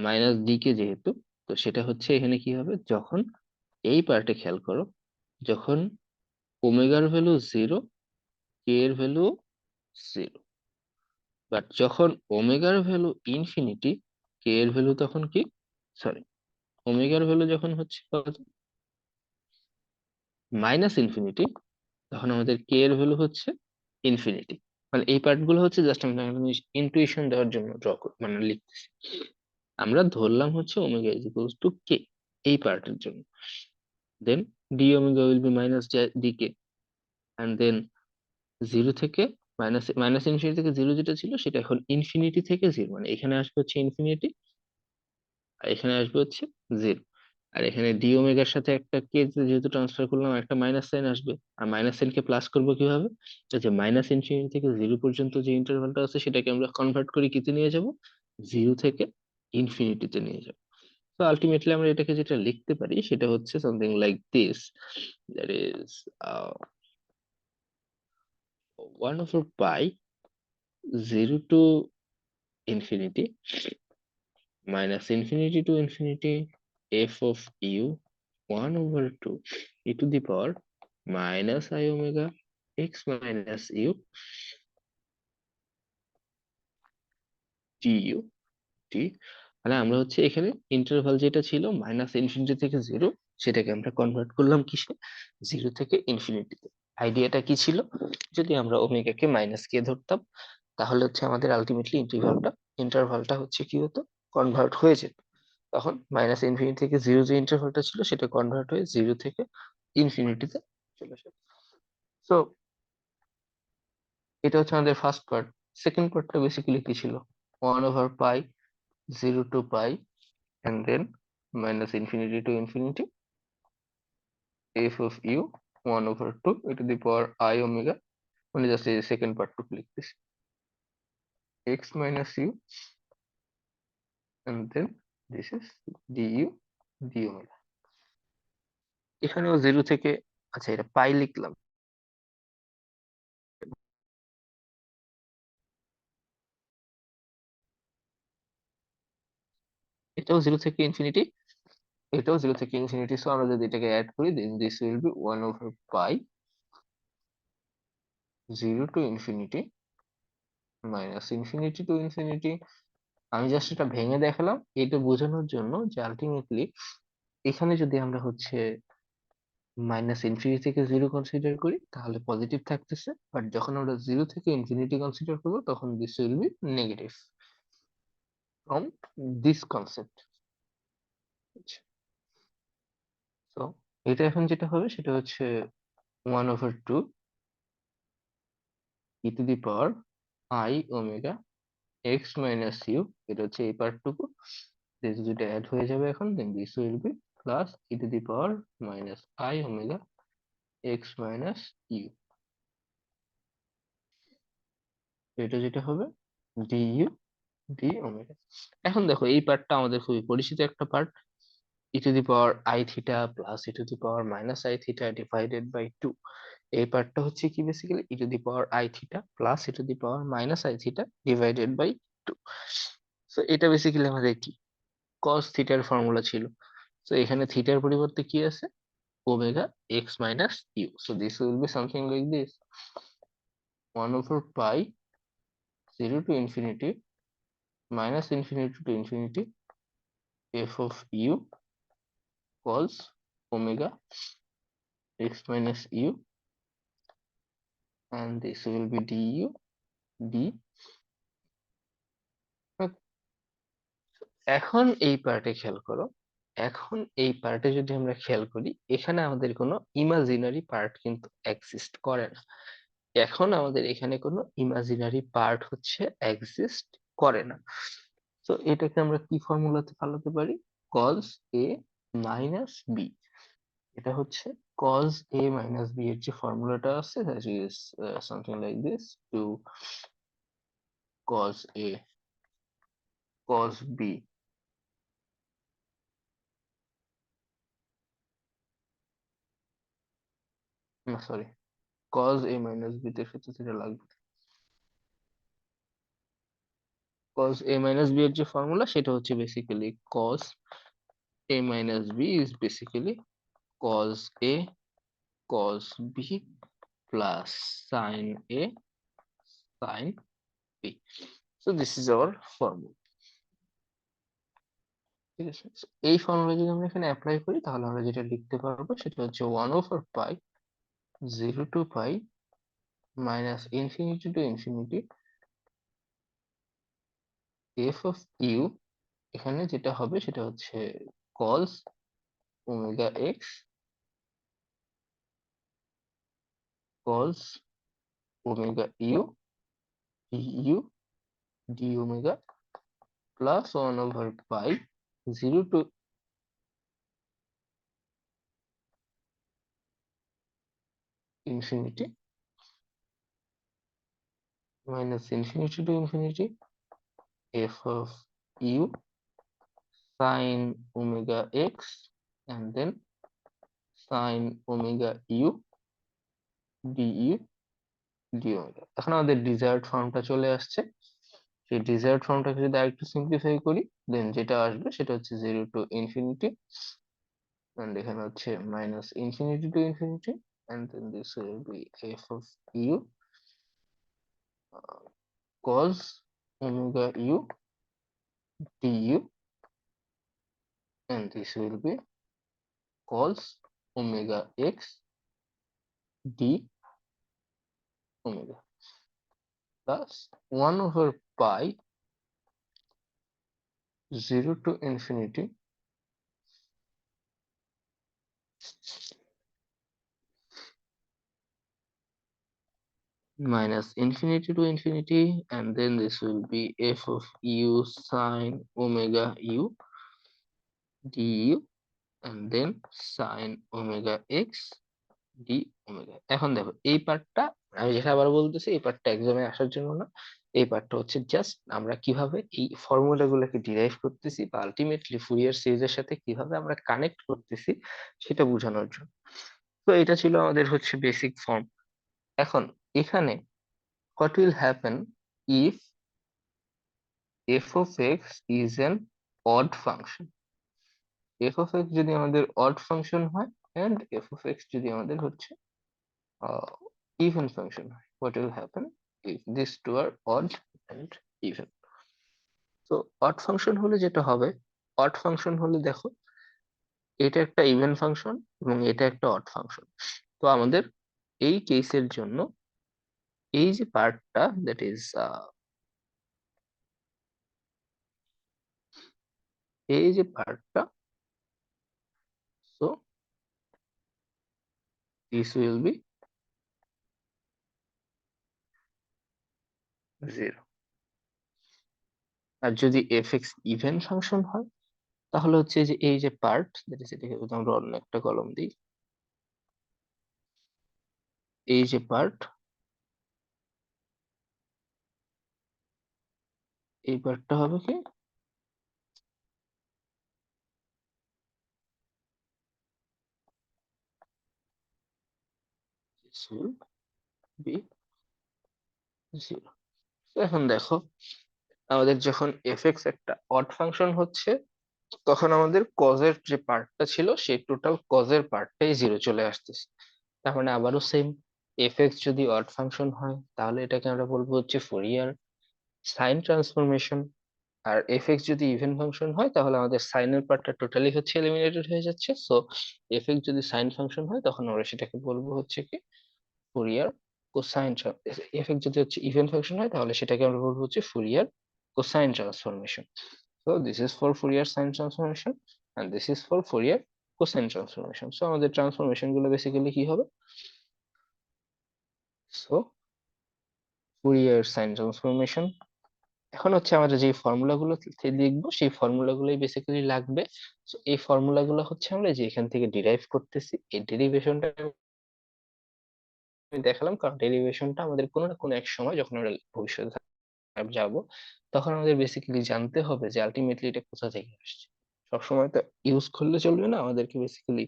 minus D K, যেহেতু তো সেটা হচ্ছে এখানে কি হবে, যখন এই পার্টে খেয়াল করো, যখন ওমেগার ভ্যালু 0 কে এর ভ্যালু 0, বাট যখন ওমেগার ভ্যালু ইনফিনিটি কে এর ভ্যালু তখন কি, সরি, ওমেগার ভ্যালু যখন হচ্ছে মাইনাস ইনফিনিটি, তখন আমাদের কে এর ভ্যালু হচ্ছে ইনফিনিটি। মানে এই পার্ট গুলো হচ্ছে জাস্ট আমরা একটা জিনিস ইনটুইশন দেওয়ার জন্য ড্র মানে লিখতেছি, আমরা ধরলাম হচ্ছে omega is equals to K এই পার্টের জন্য, then D omega will be minus D K, and then 0 থেকে মাইনাস মাইনাস ইনফিনিটি থেকে 0 যেটা ছিল সেটা এখন ইনফিনিটি থেকে 0, মানে এখানে আসবে হচ্ছে ইনফিনিটি আর এখানে আসবে হচ্ছে 0, আর এখানে ডি ওমেগার সাথে একটা কে যেহেতু ট্রান্সফার করলাম একটা মাইনাস সাইন আসবে, আর মাইনাস সাইন কে প্লাস করবো কিভাবে, এই যে মাইনাস ইনফিনিটি থেকে 0 পর্যন্ত যে ইন্টারভালটা আছে সেটাকে আমরা কনভার্ট করে কিতে নিয়ে যাব, 0 থেকে ইনফিনিটিতে নিয়ে যাব। তো আলটিমেটলি আমরা এটাকে যেটা লিখতে পারি সেটা হচ্ছে something like this, that is 1/π 0 to infinity minus infinity to infinity f of u 1/2 e to the power minus I omega x minus u du t। মানে আমরা হচ্ছে এখানে ইন্টারভাল যেটা ছিল মাইনাস ইনফিনিটি থেকে জিরো, সেটাকে আমরা কনভার্ট করলাম কিসে, জিরো থেকে ইনফিনিটিতে। আইডিয়াটা কি ছিল, যদি আমরা ওমেগাকে মাইনাস কে ধরতাম তাহলে হচ্ছে আমাদের আলটিমেটলি ইন্টারভালটা হচ্ছে কি হতো, কনভার্ট হয়ে যেত। তখন মাইনাস ইনফিনিটি থেকে জিরো যে ইন্টারভালটা ছিল সেটা কনভার্ট হয়ে জিরো থেকে ইনফিনিটিতে চলে আসে। সো এটা হচ্ছে আমাদের ফার্স্ট পার্ট। সেকেন্ড পার্টটা বেসিক্যালি কি ছিল, 1/π 0 to π and then minus infinity to infinity f of u 1/2 e to the power I omega, মানে জাস্ট এই সেকেন্ড পার্টটুকু লিখতেছি, x minus u and then this is du d omega। এখানেও জিরো থেকে, আচ্ছা এটা পাই লিখলাম, এটাও জিরো থেকে ইনফিনিটি, এটাও জিরো থেকে ইনফিনিটি। সো আমরা যদি এটাকে অ্যাড করি then this will be 1/π 0 to infinity minus infinity to infinity. আমি জাস্ট এটা ভেঙে দেখালাম এটা বোঝানোর জন্য যে আলটিমেটলি এখানে যদি আমরা হচ্ছে মাইনাস ইনফিনিটি থেকে জিরো কনসিডার করি তাহলে পজিটিভ থাকতেছে, বাট যখন আমরা জিরো থেকে ইনফিনিটি কনসিডার করবো তখন this will be negative from this concept. তো এটা এখন যেটা হবে সেটা হচ্ছে 1/2 e to the power I omega x minus u, এটা হচ্ছে এই পার্টটুকু, দিস দুটো অ্যাড হয়ে যাবে এখন, then this will be plus e to the power minus I omega x minus u, এটা যেটা হবে du d ওমেগা। এখন দেখো এই পার্টটা আমাদের খুবই পরিচিত একটা part, e to the power i theta plus e to the power minus i theta divided by two. এই পার্টটা হচ্ছে কি basically e to the power i theta plus e to the power minus i theta divided by two. তো এটা বেসিক্যালি আমাদের কি কস থিটার ফর্মুলা ছিল। তো এখানে থিটার পরিবর্তে কি আছে, omega X minus U. So this will be something like this, 1/π 0 to infinity minus infinity to infinity f of u cos omega x minus u, and this will be du d। এখন এই পার্টে খেয়াল করো, এখন এই পার্টে যদি আমরা খেয়াল করি এখানে আমাদের কোনো ইমাজিনারি পার্ট কিন্তু এক্সিস্ট করে না। এখন আমাদের এখানে কোনো ইমাজিনারি পার্ট হচ্ছে এক্সিস্ট করে না। তো এটাকে আমরা কি ফর্মুলাতে পাল্টাতে পারি, cos a মাইনাস b। এটা হচ্ছে cos a মাইনাস b এর যে ফর্মুলাটা আছে that is something like this, to cos a cos b, না sorry, cos a minus b তে ক্ষেত্রে যেটা লাগবে, cos a মাইনাস b এর যে ফর্মুলা সেটা হচ্ছে basically cos a minus b is basically cos a cos b plus sin a sin b। So this is our formula, ঠিক আছে। So, এই ফর্মুলা যদি আমরা এখানে অ্যাপ্লাই করি তাহলে আমরা যেটা লিখতে পারবো সেটা হচ্ছে 1/π 0 to π minus infinity to infinity f of u, এখানে যেটা হবে সেটা হচ্ছে cos omega x cos omega u du d omega plus 1/π 0 to infinity minus infinity to infinity f of u sin omega x and then sin omega u du d omega। এখন আমাদের ডিজায়ার্ড ফর্মটা চলে আসছে, সেই ডিজায়ার্ড ফর্মটাকে যদি আরেকটু সিম্পলিফাই করি, দেন যেটা আসবে সেটা হচ্ছে 0 to infinity, and এখানে হচ্ছে -∞ to infinity, and then this will be f of u cos omega u du, and this will be cos omega x d omega plus 1 over pi 0 to infinity -∞ to infinity, and then this will be f of u sine omega u du, and then sine omega x d omega. এখন দেখো এই পার্টটা, আমি যেটা আবার বলতেছি, এই পার্টটা এক্সামে আসার জন্য না, এই পার্টটা হচ্ছে জাস্ট আমরা কিভাবে এই ফর্মুলা গুলোকে ডিরাইভ করতেছি বা আলটিমেটলি ফুরিয়ার সিরিজের সাথে কিভাবে আমরা কানেক্ট করতেছি সেটা বোঝানোর জন্য। তো এটা ছিল আমাদের হচ্ছে বেসিক ফর্ম। এখন এখানে what will happen if f of x is an odd function? f of x যদি আমাদের odd function হয় and f of x যদি আমাদের হচ্ছে even function হয়, what will happen if these two are odd and even? তো odd function হলে যেটা হবে, odd function হলে দেখো এটা একটা ইভেন ফাংশন এবং এটা একটা অড ফাংশন। তো আমাদের এই কেসের জন্য এই যে পার্টটা, দ্যাট ইজ এই যে পার্টটা, সো দিস উইল বি 0। আর যদি এফ এক্স ইভেন ফাংশন হয় তাহলে হচ্ছে যে এই যে পার্ট, দ্যাট ইজ, এটাকে যদি আমরা অন্য একটা কলম দিই, এই যে পার্ট, এই পার্টটা হবে কি this will be 0। এখন দেখো আমাদের যখন এফ এক্স একটা অড ফাংশন হচ্ছে তখন আমাদের কজের যে পার্টটা ছিল সেই টোটাল কজের পার্টটাই 0 চলে আসতেছে। তার মানে আবারও সেম, এফ এক্স যদি অড ফাংশন হয় তাহলে এটাকে আমরা বলবো হচ্ছে ফুরিয়ার সাইন ট্রান্সফরমেশন। আর এফ এক্স যদি ইভেন ফাংশন হয় তাহলে আমাদের সাইনের পার্টটা টোটালি হচ্ছে এলিমিনেটেড হয়ে যাচ্ছে। সো এফ এক্স যদি সাইন ফাংশন হয় তখন আমরা সেটাকে বলবো হচ্ছে কি ফুরিয়ার কোসাইন। এফ এক্স যদি হচ্ছে ইভেন ফাংশন হয় তাহলে সেটাকে আমরা বলবো হচ্ছে Fourier cosine transformation. So this is for Fourier sine transformation and this is for Fourier cosine transformation. So আমাদের ট্রান্সফরমেশন গুলো বেসিক্যালি কি হবে, সো ফুরিয়ার সাইন ট্রান্সফরমেশন। এখন হচ্ছে আমরা যে ফর্মুলা গুলো লিখবো সেই ফর্মুলা গুলোই বেসিক্যালি লাগবে। তো এই ফর্মুলা গুলো হচ্ছে আমরা যে এখান থেকে ডিরাইভ করতেছি, এই ডেরিভেশনটা আমি দেখালাম কারণ ডেরিভেশনটা আমাদের কোনো না কোনো এক সময় যখন আমরা ভবিষ্যতে যাব তখন আমাদের বেসিক্যালি জানতে হবে যে আলটিমেটলি এটা কোথা থেকে আসছে। সবসময় তো ইউজ করলে চলবে না, আমাদেরকে বেসিক্যালি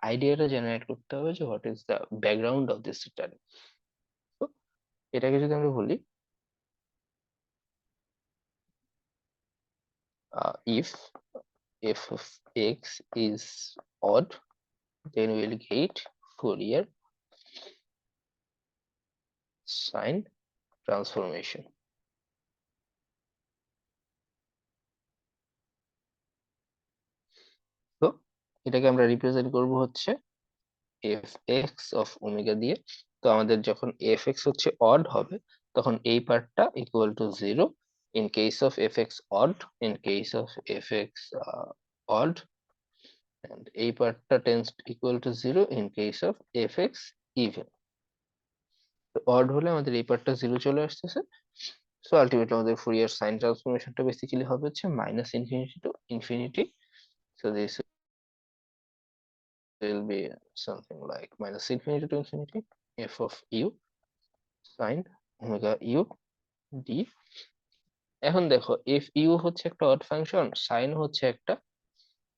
আইডিয়াটা জেনারেট করতে হবে যে what is the background of this study. তো এটাকে যদি আমরা বলি if f of x is odd, then we will get Fourier sine transformation. তো এটাকে আমরা রিপ্রেজেন্ট করব হচ্ছে এফ এক্স অফ ওমেগা দিয়ে। তো আমাদের যখন এফ এক্স হচ্ছে অড হবে তখন এই পার্টটা equal to 0 in case of F x odd, in case of F x odd, and এই পার্টটা tense equal to 0 in case of F x even. Odd হলে আমাদের এই পার্টটা 0 চলে আসতেছে। সো আলটিমেটলি আমাদের ফুরিয়ার সাইন ট্রান্সফরমেশনটা বেসিক্যালি হবে হচ্ছে -∞ to∞। So this will be something like -∞ to∞ f of u sin omega u d। এখন দেখো এফ ইউ হচ্ছে একটা অড ফাংশন, সাইন হচ্ছে একটা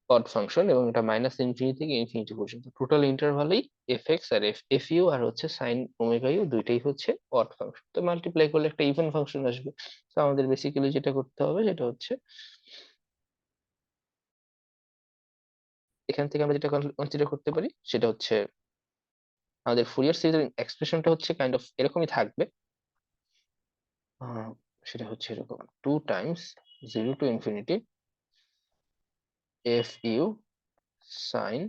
অড ফাংশন, এবং এটা মাইনাস ইনফিনিটি থেকে ইনফিনিটি পর্যন্ত টোটাল ইন্টারভালেই এফ এক্স আর এফ ইউ আর হচ্ছে সাইন ওমেগা ইউ দুইটাই হচ্ছে অড ফাংশন। তো মাল্টিপ্লাই করলে একটা ইভেন ফাংশন আসবে। তো আমাদের বেসিক্যালি যেটা করতে হবে সেটা হচ্ছে এখান থেকে আমরা যেটা কনসিডার করতে পারি সেটা হচ্ছে আমাদের ফুরিয়ার সিরিজের এক্সপ্রেশনটা হচ্ছে কাইন্ড অফ এরকমই থাকবে। আহ, সেটা হচ্ছে এরকম 2 times 0 to ∞ f u sine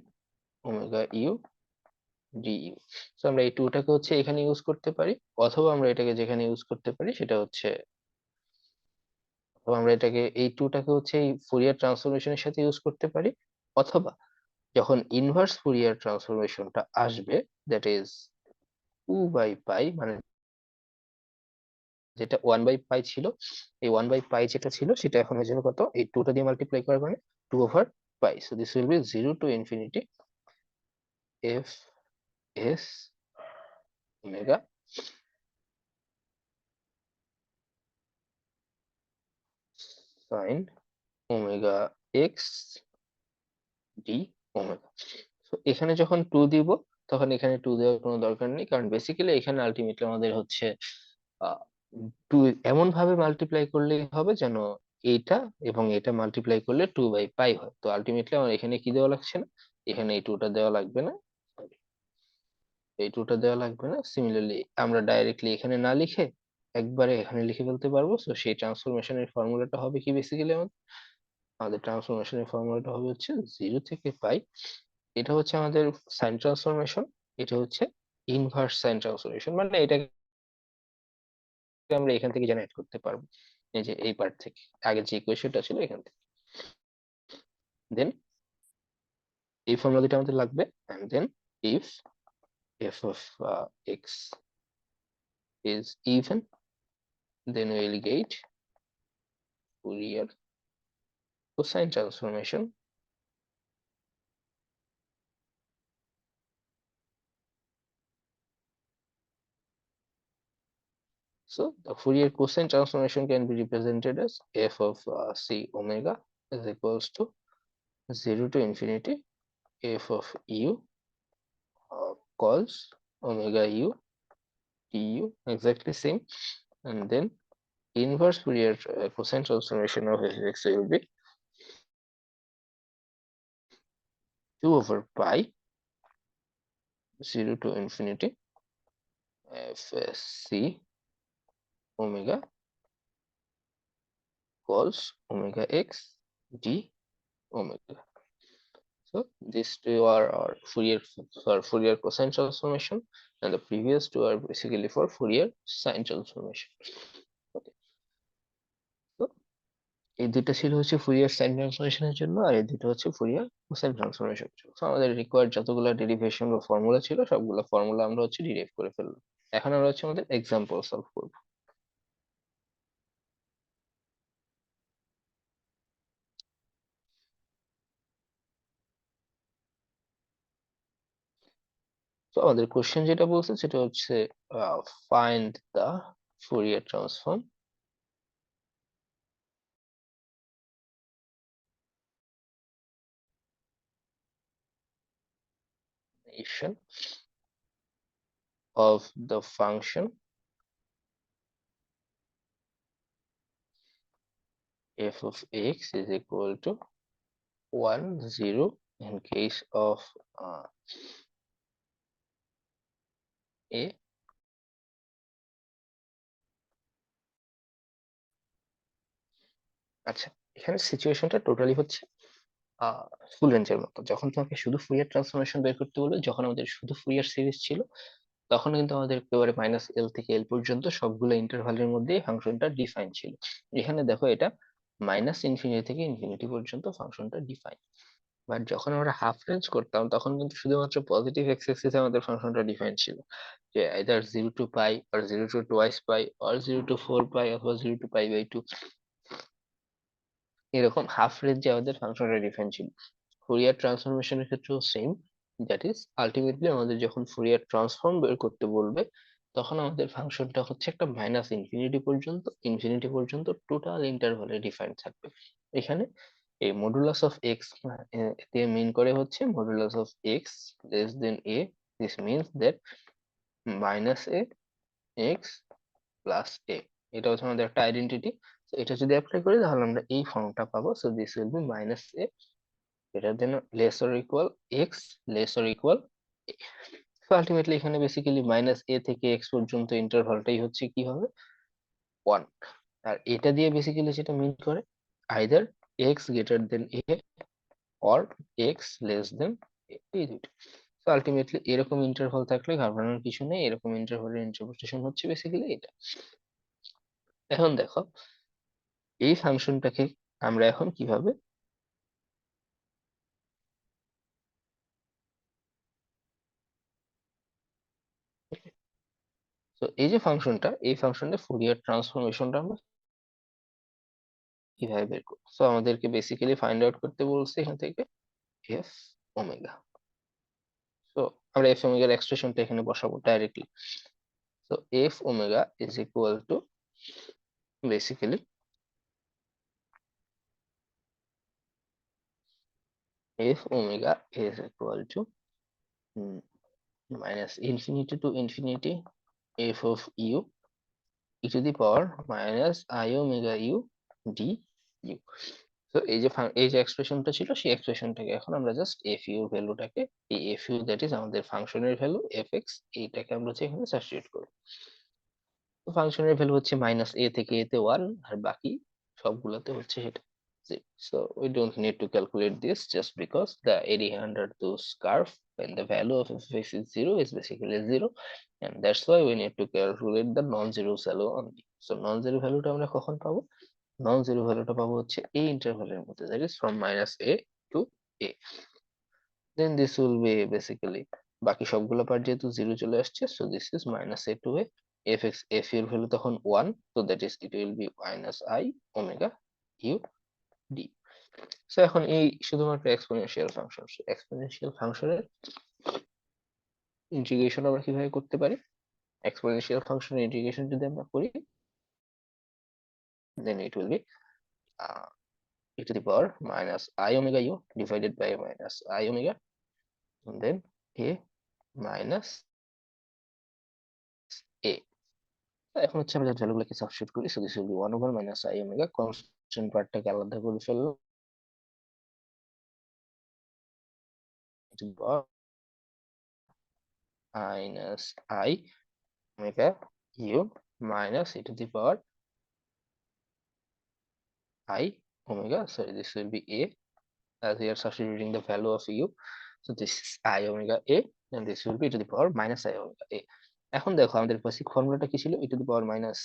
omega u du. তো আমরা এই টুটাকে হচ্ছে এখানে ইউজ করতে পারি, অথবা আমরা এটাকে যেখানে ইউজ করতে পারি সেটা হচ্ছে, অথবা আমরা এটাকে এই টুটাকে হচ্ছে এই ফুরিয়ার ট্রান্সফরমেশনের সাথে ইউজ করতে পারি, অথবা যখন ইনভার্স ফুরিয়ার ট্রান্সফরমেশনটা আসবে, দ্যাট ইজ 2/পাই, মানে যেটা 1/পাই ছিল, এই 1/পাই যেটা ছিল সেটা এখন হয়ে যাবে কত, এই টুটা দিয়ে মাল্টিপ্লাই করার কারণে 2/পাই। So this will be 0 to ∞ F S omega sine omega X D omega. তো এখানে যখন 2 দিব, তখন এখানে 2 দেওয়ার কোনো দরকার নেই, কারণ বেসিক্যালি এখানে আলটিমেটলি আমাদের হচ্ছে 2 এমন ভাবে মাল্টিপ্লাই করলেই হবে যেন এইটা এবং এটা মাল্টিপ্লাই করলে 2/পাই হয়। তো আলটিমেটলি আমার এখানে কি দেওয়া লাগছে না, এখানে এই টুটা দেওয়া লাগবে না, এই টুটা দেওয়া লাগবে না। সিমিলারলি আমরা ডাইরেক্টলি এখানে না লিখে একবারে এখানে লিখে ফেলতে পারবো। তো সেই ট্রান্সফরমেশনের ফর্মুলাটা হবে কি, বেসিক্যালি আমাদের ট্রান্সফরমেশনের ফর্মুলাটা হবে হচ্ছে 0 থেকে পাই। এটা হচ্ছে আমাদের সাইন ট্রান্সফরমেশন, এটা হচ্ছে ইনভার্স সাইন ট্রান্সফরমেশন, মানে এটাকে আমরা এখান থেকে জেনারেট করতে পারবো, এই যে এই পার্ট থেকে, আগে যে ইকুয়েশনটা ছিল এখান থেকে। দেন এই ফর্মুলাটা আমাদের লাগবে, and then if f of x is even, then we will get Fourier cosine transformation. So the Fourier cosine transformation can be represented as f of c omega is equals to 0 to ∞ f of u cos omega u du, exactly same. And then inverse Fourier cosine transformation of f of x will be 2/pi 0 to ∞ f c omega cos omega x d omega. So these two are our Fourier cosine transformation, and the previous two are basically for Fourier sine transformation. Okay. So এই দুইটা ছিল হচ্ছে ফুরিয়ার সাইন ট্রান্সফরমেশনের জন্য, আর এই দুটো হচ্ছে ফুরিয়ার কোসাইন ট্রান্সফরমেশনের জন্য। তো আমাদের রিকোয়ার্ড যতগুলো ডেরিভেশন বা ফর্মুলা ছিল সবগুলো ফর্মুলা আমরা হচ্ছে ডিরাইভ করে ফেললাম। এখন আমরা হচ্ছে আমাদের এক্সাম্পল সলভ করব। তো আমাদের কোশ্চেন যেটা বলছে সেটা হচ্ছে find the Fourier transformation of the function f of x is equal to 1 0 in case of a আচ্ছা, এখানে সিচুয়েশনটা টোটালি হচ্ছে ফুল রেঞ্জের মতো। যখন তোমাকে শুধু ফুরিয়ার ট্রান্সফরমেশন বের করতে বলবে, যখন আমাদের শুধু ফুরিয়ার সিরিজ ছিল, তখন কিন্তু আমাদের একেবারে -l থেকে l পর্যন্ত সবগুলো ইন্টারভালের মধ্যে ফাংশনটা ডিফাইন ছিল। এখানে দেখো এটা -∞ থেকে ইনফিনিটি পর্যন্ত ফাংশনটা ডিফাইন। বাট যখন আমরা হাফ রেঞ্জ করতাম তখন কিন্তু শুধুমাত্র পজিটিভ এক্স এক্সিসে আমাদের ফাংশনটা ডিফাইন ছিল, যে আইদার 0 to পাই আর 0 to Ⅱ আর 0 to 4 পাই অথবা 0 to π/2, এরকম হাফ রেঞ্জে আমাদের ফাংশনটা ডিফাইন ছিল। ফুরিয়ার ট্রান্সফরমেশনের ক্ষেত্রেও সেম, দ্যাট ইজ আলটিমেটলি আমাদের যখন ফুরিয়ার ট্রান্সফর্ম বের করতে বলবে, তখন আমাদের ফাংশনটা হচ্ছে একটা -∞ পর্যন্ত টোটাল ইন্টারভালে ডিফাইন থাকবে। এখানে এই মডুলাস অফ এক্স দিয়ে মিন করে হচ্ছে modulus of X less than A, this means that minus A X plus A, এটা হচ্ছে আমাদের একটা আইডেন্টিটি। তো এটা যদি অ্যাপ্লাই করি তাহলে আমরা এই ফর্মটা পাবো। So this will be minus A greater than less or equal X less or equal A. তো আলটিমেটলি এখানে বেসিক্যালি মাইনাস এ থেকে এক্স পর্যন্ত ইন্টারভালটাই হচ্ছে কি হবে, 1। আর এটা দিয়ে বেসিক্যালি যেটা মিন করে either X greater than A or X less than A, এই দুটো। তো আলটিমেটলি এরকম ইন্টারভাল থাকলে ঘাবড়ানোর কিছু নেই, এরকম ইন্টারভালের ইন্টারপ্রিটেশন হচ্ছে বেসিক্যালি এটা। এখন দেখো এই ফাংশনটাকে আমরা এখন কিভাবে, তো এই যে ফাংশনটা, এই ফাংশনের ফুরিয়ার ট্রান্সফরমেশনটা আমরা কিভাবে বের করবো? তো আমাদেরকে বেসিক্যালি ফাইন্ড আউট করতে বলছে এখান থেকে এফ ওমেগা। তো আমরা এফ ওমেগার এক্সপ্রেশনটা এখানে বসাবো ডাইরেক্টলি। তো F omega is equal to basically F omega is equal to minus infinity to infinity f of u e to the power minus I omega u d u। তো এই যে এক্সপ্রেশনটা ছিল সেই এক্সপ্রেশনটাকে এখন আমরা জাস্ট এফ ইউ ভ্যালুটাকে, এই এফ ইউ দ্যাট ইজ আমাদের ফাংশনের ভ্যালু এফ এক্স, এইটাকে আমরা হচ্ছে এখানে সাবস্টিটিউট করব। তো ফাংশনের ভ্যালু হচ্ছে মাইনাস এ থেকে এ তে 1, আর বাকি সবগুলোতে হচ্ছে সেটা 0। So we don't need to calculate this just because the area under those curve when the value of f(x) is 0 is basically 0, and that's why we need to calculate the non-zero value only. So non-zero ভ্যালুটা আমরা কখন পাবো? Non-zero ভ্যালুটা পাবো হচ্ছে এই ইন্টারভ্যালের মধ্যে, that is from minus a to a. Then this will be basically বাকি সবগুলো পার্ট যেহেতু 0 চলে আসছে, so this is minus a to a, fx f এর ভ্যালু তখন 1, so that is it will be minus I omega u d। So এখন এই শুধুমাত্র এক্সপোনেনশিয়াল ফাংশন, এক্সপোনেনশিয়াল ফাংশনের ইন্টিগ্রেশন আমরা কিভাবে করতে পারি? এক্সপোনেনশিয়াল ফাংশনের ইন্টিগ্রেশন যদি আমরা করি then it will be e to the power minus I omega u divided by minus I omega, and then a minus a। এখন হচ্ছে আমরা ভ্যালুগুলোকে সাবস্টিটিউট করি, so this will be 1 over minus I omega, constant পার্টটাকে আলাদা করে ফেললাম, e to the power minus I omega u minus e to the power I omega, sorry, this will be a as we are substituting the value of u, so this is I omega a and this will be to the power minus I omega a। এখন দেখো আমাদের বেসিক ফর্মুলাটা কি ছিল, e to the power minus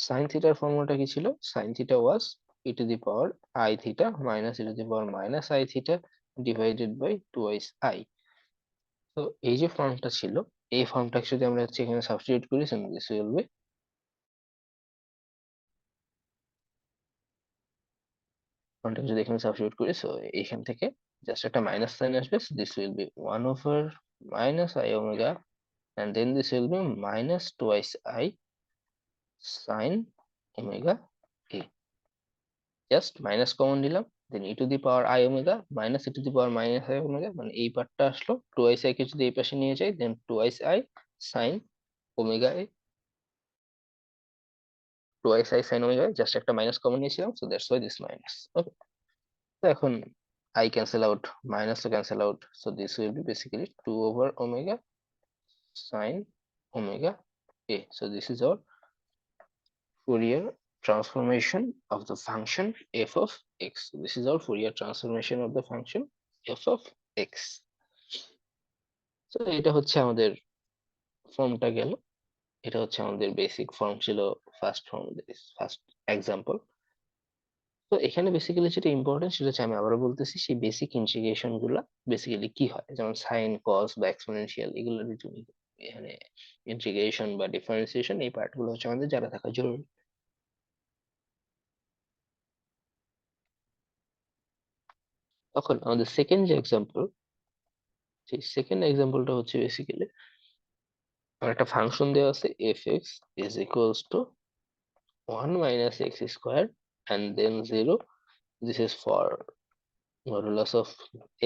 sin থিটার ফর্মুলাটা কি ছিল, sin theta was e to the power I theta minus e to the power minus I theta divided by twice I। তো এই যে ফর্মটা ছিল, এই ফর্মটাকে যদি আমরা হচ্ছে এখানে সাবস্টিটিউট করি, so this will be ফর্মটাকে যদি এখানে সাবস্টিটিউট করি, সো এইখান থেকে জাস্ট একটা মাইনাস সাইন আসবে, so this will be 1 over minus I omega, and then this will be minus twice I sin omega a, just minus common নিলাম, দেন e to the power I omega minus e to the power minus I omega, মানে এই পার্টটা আসলো, টুয়াইস I কে যদি এই পাশে নিয়ে যাই দেন twice I sin omega a, twice I sin omega a, just একটা মাইনাস কমন নিয়েছিলাম, so that's why this minus, okay। তো এখন I cancel out, minus to cancel out, so this will be basically 2 over omega sin omega a, so this is our Fourier transformation of the function f of x. This is our Fourier transformation of the function f of x. So এটা হচ্ছে আমাদের ফর্মটা গেল, এটা হচ্ছে আমাদের বেসিক ফর্ম ছিল, ফার্স্ট ফর্ম, ফার্স্ট এক্সাম্পল। তো এখানে বেসিক্যালি যেটা ইম্পর্টেন্ট সেটা হচ্ছে, আমি আবারও বলতেছি, সেই বেসিক ইন্টিগ্রেশন গুলা বেসিক্যালি কি হয়, যেমন সাইন কস বা এক্সপোনেনশিয়াল, এগুলো তুমি এখানে ইন্টিগ্রেশন বা ডিফারেন্সিয়েশন, এই পার্ট গুলো হচ্ছে আমাদের জানা থাকা জরুরি। তখন আমাদের সেকেন্ড যে এক্সাম্পল, সেই সেকেন্ড এক্সাম্পলটা হচ্ছে বেসিক্যালি আমার একটা ফাংশন দেওয়া আছে F x is equals two 1 minus x square and then 0. This is for modulus of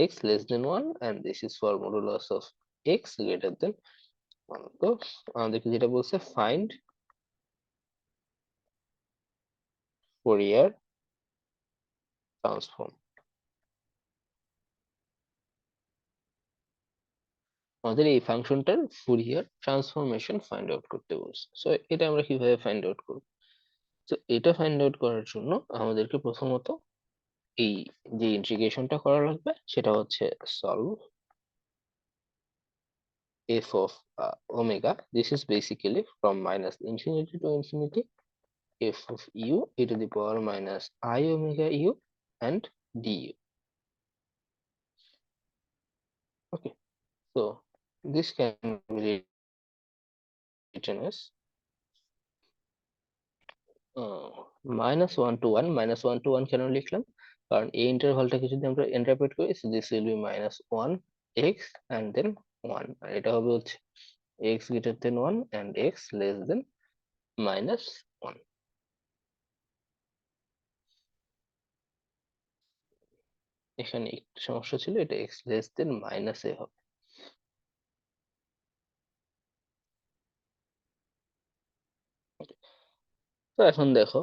x less than 1, and this is for modulus of x greater than 1. তো আমাদেরকে যেটা বলছে find Fourier ট্রান্সফর্ম, আমাদের এই ফাংশনটার ফুরিয়ার ট্রান্সফরমেশন ফাইন্ড আউট করতে বলছে। সো এটা আমরা কিভাবে ফাইন্ড আউট করব? তো এটা ফাইন্ড আউট করার জন্য আমাদেরকে প্রথমত এই যে ইন্টিগ্রেশনটা করা লাগবে সেটা হচ্ছে solve f of omega. This is basically from minus infinity to infinity f of u e to the power minus I omega u and du. Okay, so this can be written as -1 to 1 কেন লিখলাম? কারণ এই ইন্টারভালটাকে যদি আমরা ইন্টারপ্রেট করি, so this will be -1 x and then 1, আর এটা হবে হচ্ছে x greater than 1 and x less than -1. এখানে একটু সমস্যা ছিল, এটা x less than -a হবে। তো এখন দেখো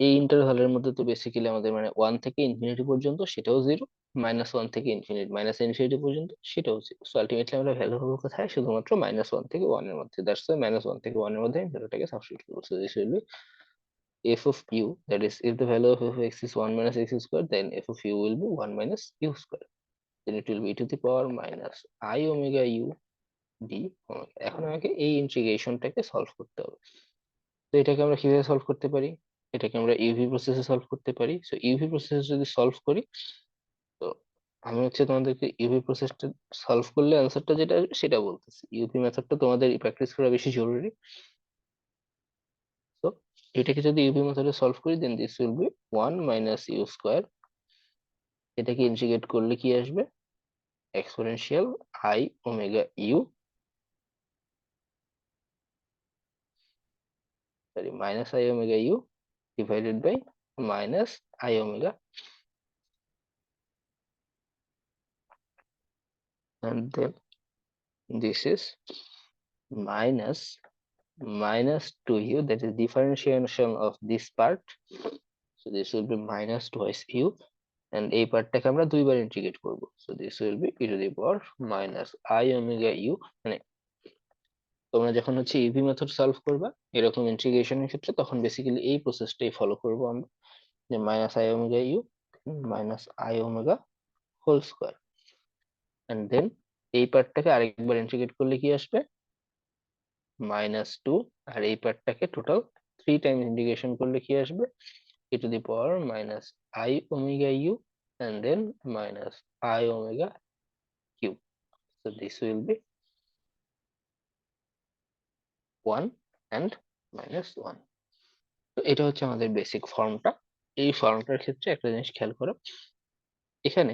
এই ইন্টারভালের মধ্যে তো বেসিক্যালি আমাদের মানে 1 থেকে ইনফিনিটি পর্যন্ত সেটাও 0, -1 থেকে ইনফিনিটি পর্যন্ত সেটাও 0। সো আলটিমেটলি আমরা ভ্যালু পাবো কোথায়? শুধুমাত্র -1 থেকে 1 এর মধ্যে। দ্যাটস ওয়াই -1 থেকে 1 এর মধ্যে আমি ভ্যালুটাকে সাবস্টিটিউট করব। So this will B f of u, that is if the value of x is 1 minus x square, then f of u will be 1 minus u square, then it will be e to the power minus I omega u d omega। এখন আমাকে এই ইন্টিগ্রেশনটাকে সলভ করতে হবে। তো এটাকে আমরা কিভাবে সলভ করতে পারি? এটাকে আমরা ইউভি প্রসেসে সলভ করতে পারি। সো ইউভি প্রসেসে যদি সলভ করি, তো আমি হচ্ছে তোমাদেরকে ইউভি প্রসেসটা সলভ করলে অ্যান্সারটা যেটা আসবে সেটা বলতেছি। ইউভি মেথডটা তোমাদের প্র্যাকটিস করা বেশি জরুরি। তো এটাকে যদি ইউভি মেথডে সলভ করি, then this will be 1 minus U square. এটাকে ইন্টিগ্রেট করলে কি আসবে? Exponential I omega U, sorry minus I omega you divided by minus I omega, and then this is minus -2u, that is differentiation of this part, so this will be minus twice u, and এই পার্টটাকে আমরা দুইবার ইন্টিগ্রেট করব, so this will be e to the power minus I omega u। মানে তোমরা যখন হচ্ছে ইভি মেথড সলভ করবা এরকম ইন্টিগ্রেশনের ক্ষেত্রে, তখন বেসিক্যালি এই প্রসেসটাই ফলো করব আমরা, যে minus I omega u minus I omega whole square, and then এই পার্টটাকে আরেকবার ইন্টিগ্রেট করলে কি আসবে? -2, আর এই পার্টটাকে টোটাল 3 টাইম ইন্টিগ্রেশন করলে কি আসবে? e to the power minus I omega u and then minus I omega cube. So this will be 1 and -1. তো এটা হচ্ছে আমাদের বেসিক ফর্মটা। এই ফর্মটার ক্ষেত্রে একটা জিনিস খেয়াল করো, এখানে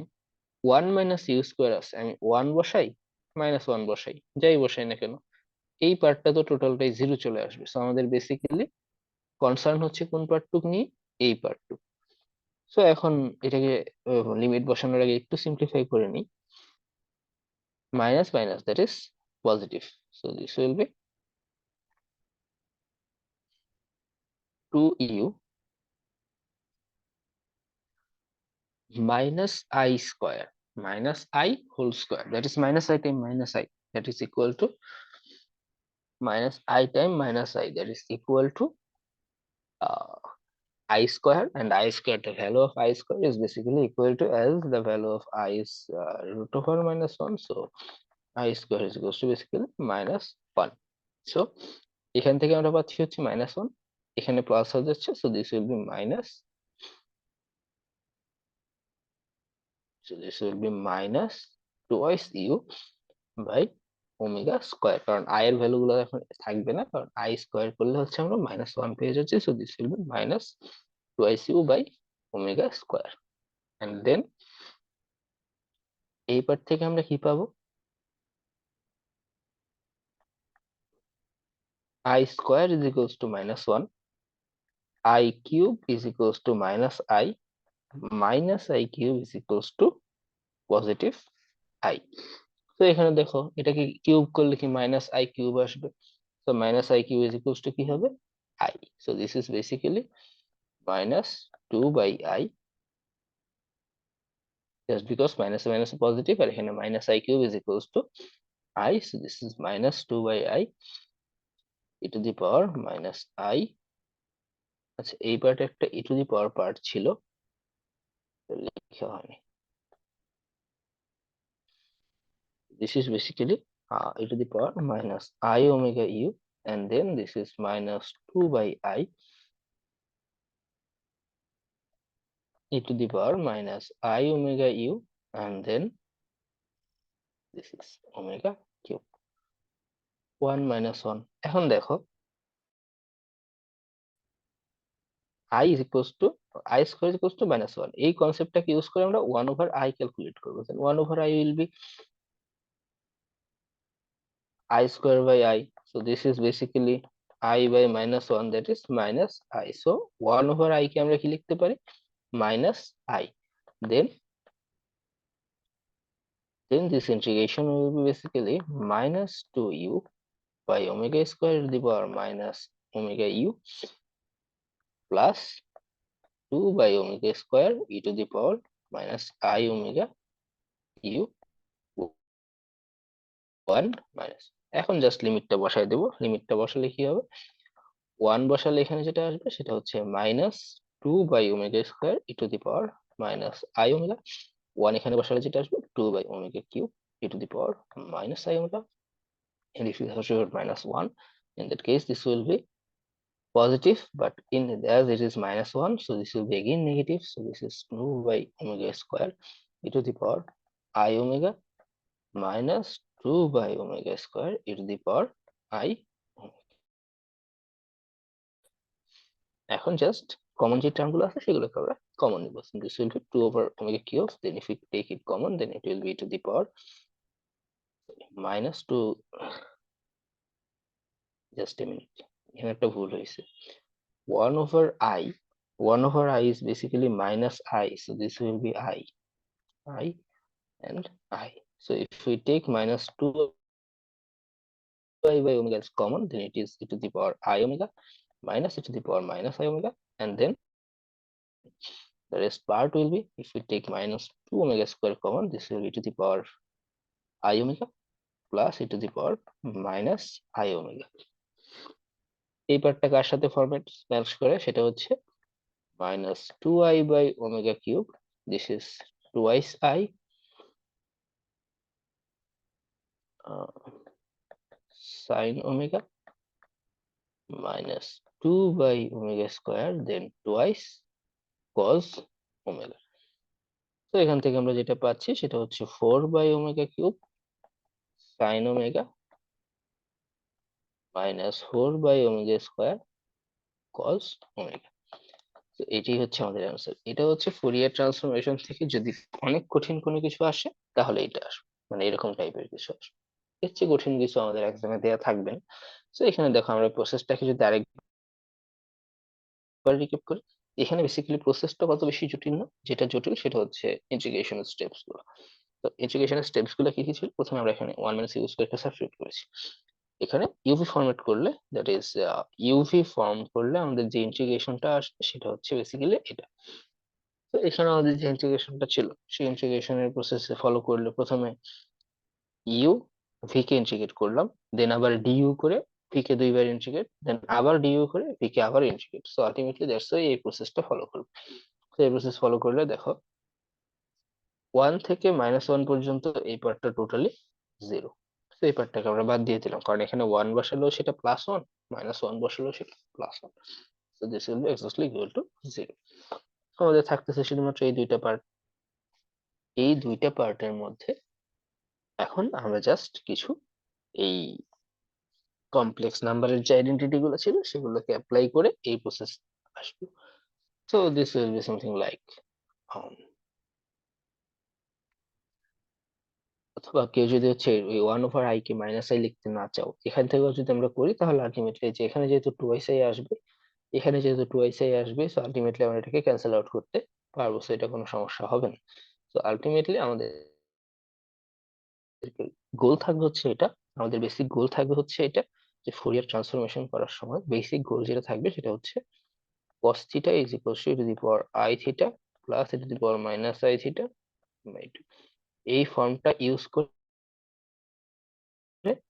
1 মাইনাস ইউ স্কোয়ার আছে, আমি 1 বসাই -1 বসাই, যাই বসাই না কেন এই পার্টটা তো টোটালটাই 0 চলে আসবে। সো আমাদের বেসিক্যালি কনসার্ন হচ্ছে কোন পার্টটুক নিয়ে? এই পার্টটুক। সো এখন এটাকে লিমিট বসানোর আগে একটু সিম্পলিফাই করে নিই। Minus minus, that is positive, so this will be 2u minus I square minus I whole square, that is minus I time minus I, that is equal to minus I time minus I, that is equal to uh, I square, and I square, the value of I square is basically equal to as the value of I is root over -1, so I square is equals to basically -1. So এখান থেকে আমরা পাচ্ছি হচ্ছে -1, এখানে প্লাস হয়ে যাচ্ছে, so this will be minus, so this will be minus twice u by omega square, কারণ আই এর ভ্যালু গুলো এখন থাকবে না, কারণ আই স্কয়ার করলে হচ্ছে আমরা -1 পেয়ে যাচ্ছি, so this will be minus twice u by omega square, and then এই পার্ট থেকে আমরা কি পাবো? I square is equals to -1, I cube is equals to minus I cube is equals to positive I। তো এখানে দেখো এটাকে কিউব করলে কি মাইনাস আই কিউব আসবে, তো minus I cube is equals two কি হবে I. So this is basically minus 2 by I, just because minus minus positive আর এখানে minus I cube is equals to I, so this is minus 2 by I e to the power minus I। আচ্ছা এই পার্টে একটা e to the power part ছিল, লেখা হয়নি। This is basically e to the power minus I omega u, and then this is minus 2 by I e to the power minus I omega u, and then this is omega cube 1 minus 1। এখন দেখো I is equals to I square is equals to minus 1, এই কনসেপ্টটাকে ইউজ করে আমরা 1 over I ক্যালকুলেট করবো। 1 over I will be I square by I, so this is basically I by minus 1, that is minus I, so 1 over I কে আমরা কি লিখতে পারি minus I, then this integration will be basically minus 2u by omega square to the power minus omega u plus 2 by omega square e to the power minus I omega u 1 minus। এখন জাস্ট লিমিটটা বসাই দেব, লিমিটটা বসালে কি হবে 1 বসালে এখানে যেটা আসবে সেটা হচ্ছে minus 2 by omega square e to the power minus I omega, 1 এখানে বসালে যেটা আসবে 2 by omega cube e to the power minus I omega, and if you have to minus 1, in that case this will be positive, but in as it is minus 1, so this will be again negative, so this is 2 by omega square e to the power I omega minus 2 by omega square e to the power I omega। এখন জাস্ট কমন যে টার্মগুলো আছে সেগুলোকে আমরা কমন নিব, this will B 2 over omega cube, then if we take it common then it will be to the power minus 2, just a minute এখানে একটা ভুল হয়েছে, 1 over I, 1 over I is basically minus I, so this will be I and I, so if we take minus 2 by omega is common, then it is e to the power I omega minus e to the power minus I omega, and then the rest part will be, if we take minus 2 omega square common, this will be to the power I omega plus e to the power minus I omega। এই পার্টটা কার সাথে ফরম্যাট ম্যাচ করে সেটা হচ্ছে minus 2I by omega cube, this is twice I sin omega minus 2 by omega square, then twice cos omega। তো এখান থেকে আমরা যেটা পাচ্ছি সেটা হচ্ছে 4 by omega cube sin omega minus 4 by omega square cos omega। তো এটি হচ্ছে আমাদের অ্যান্সার। এটা হচ্ছে ফুরিয়ার ট্রান্সফরমেশন থেকে যদি অনেক কঠিন কোনো কিছু আসে তাহলে এটা আসবে, মানে এরকম টাইপের কিছু আসবে, এর চেয়ে কঠিন কিছু আমাদের এক্সামে দেওয়া থাকবে না। তো এখানে দেখো আমরা প্রসেসটাকে যদি আরেকবার রিক্যাপ করি, এখানে বেসিক্যালি প্রসেসটা কত বেশি জটিল না, যেটা জটিল সেটা হচ্ছে ইন্টিগ্রেশন স্টেপস গুলো। তো ইন্টিগ্রেশনের স্টেপস গুলো কি কি ছিল, প্রথমে আমরা এখানে 1 মাইনাস ইউজ করে একটা সাবস্টিটিউট করেছি, এখানে ইউভি ফরম্যাট করলে, দ্যাট ইজ ইউভি ফর্ম করলে আমাদের যে ইন্টিগ্রেশনটা আসবে সেটা হচ্ছে বেসিক্যালি এটা। তো এখানে আমাদের যে ইন্টিগ্রেশনটা ছিল সেই ইন্টিগ্রেশনের প্রসেসে ফলো করলে প্রথমে ইউ ভি কে ইন্টিগ্রেট করলাম, দেন আবার ডিইউ করে ভি কে দুইবার ইন্টিগ্রেট, দেন আবার ডিইউ করে ভি কে আবার integrate, so ultimately that's why এই প্রসেসটা ফলো করব। তো এই প্রসেস ফলো করলে দেখো 1 থেকে -1 পর্যন্ত এই পার্টটা টোটালি 0, তো এই পার্টটাকে আমরা বাদ দিয়ে দিলাম, কারণ এখানে 1 বসালেও সেটা +1, -1 বসালেও সেটা +1, so this will be exactly equal to 0। আমাদের থাকতেছে শুধুমাত্র এই দুইটা পার্ট, এই দুইটা পার্টের মধ্যে এখন আমরা জাস্ট কিছু এই কমপ্লেক্স নাম্বারের যে আইডেন্টিটি গুলো ছিল সেগুলোকে অ্যাপ্লাই করে এই প্রসেস আসবে। So this will be something like, অথবা কেউ যদি হচ্ছে ওই 1 over I K minus I লিখতে না চাও, এখান থেকেও যদি আমরা করি তাহলে আলটিমেটলি যে এখানে যেহেতু 2i আসবে, এখানে যেহেতু 2i আসবে, সো আলটিমেটলি আমরা এটাকে ক্যান্সেল আউট করতে পারবো, সো এটা কোনো সমস্যা হবে না। তো আলটিমেটলি আমাদের গোল থাকবে হচ্ছে এটা, আমাদের বেসিক গোল থাকবে হচ্ছে এটা, যে ফুরিয়ার ট্রান্সফরমেশন করার সময় বেসিক গোল যেটা থাকবে সেটা হচ্ছে cos theta is equals to e to the power i theta plus e to the power minus i theta by 2। এই ফর্মটা ইউজ করে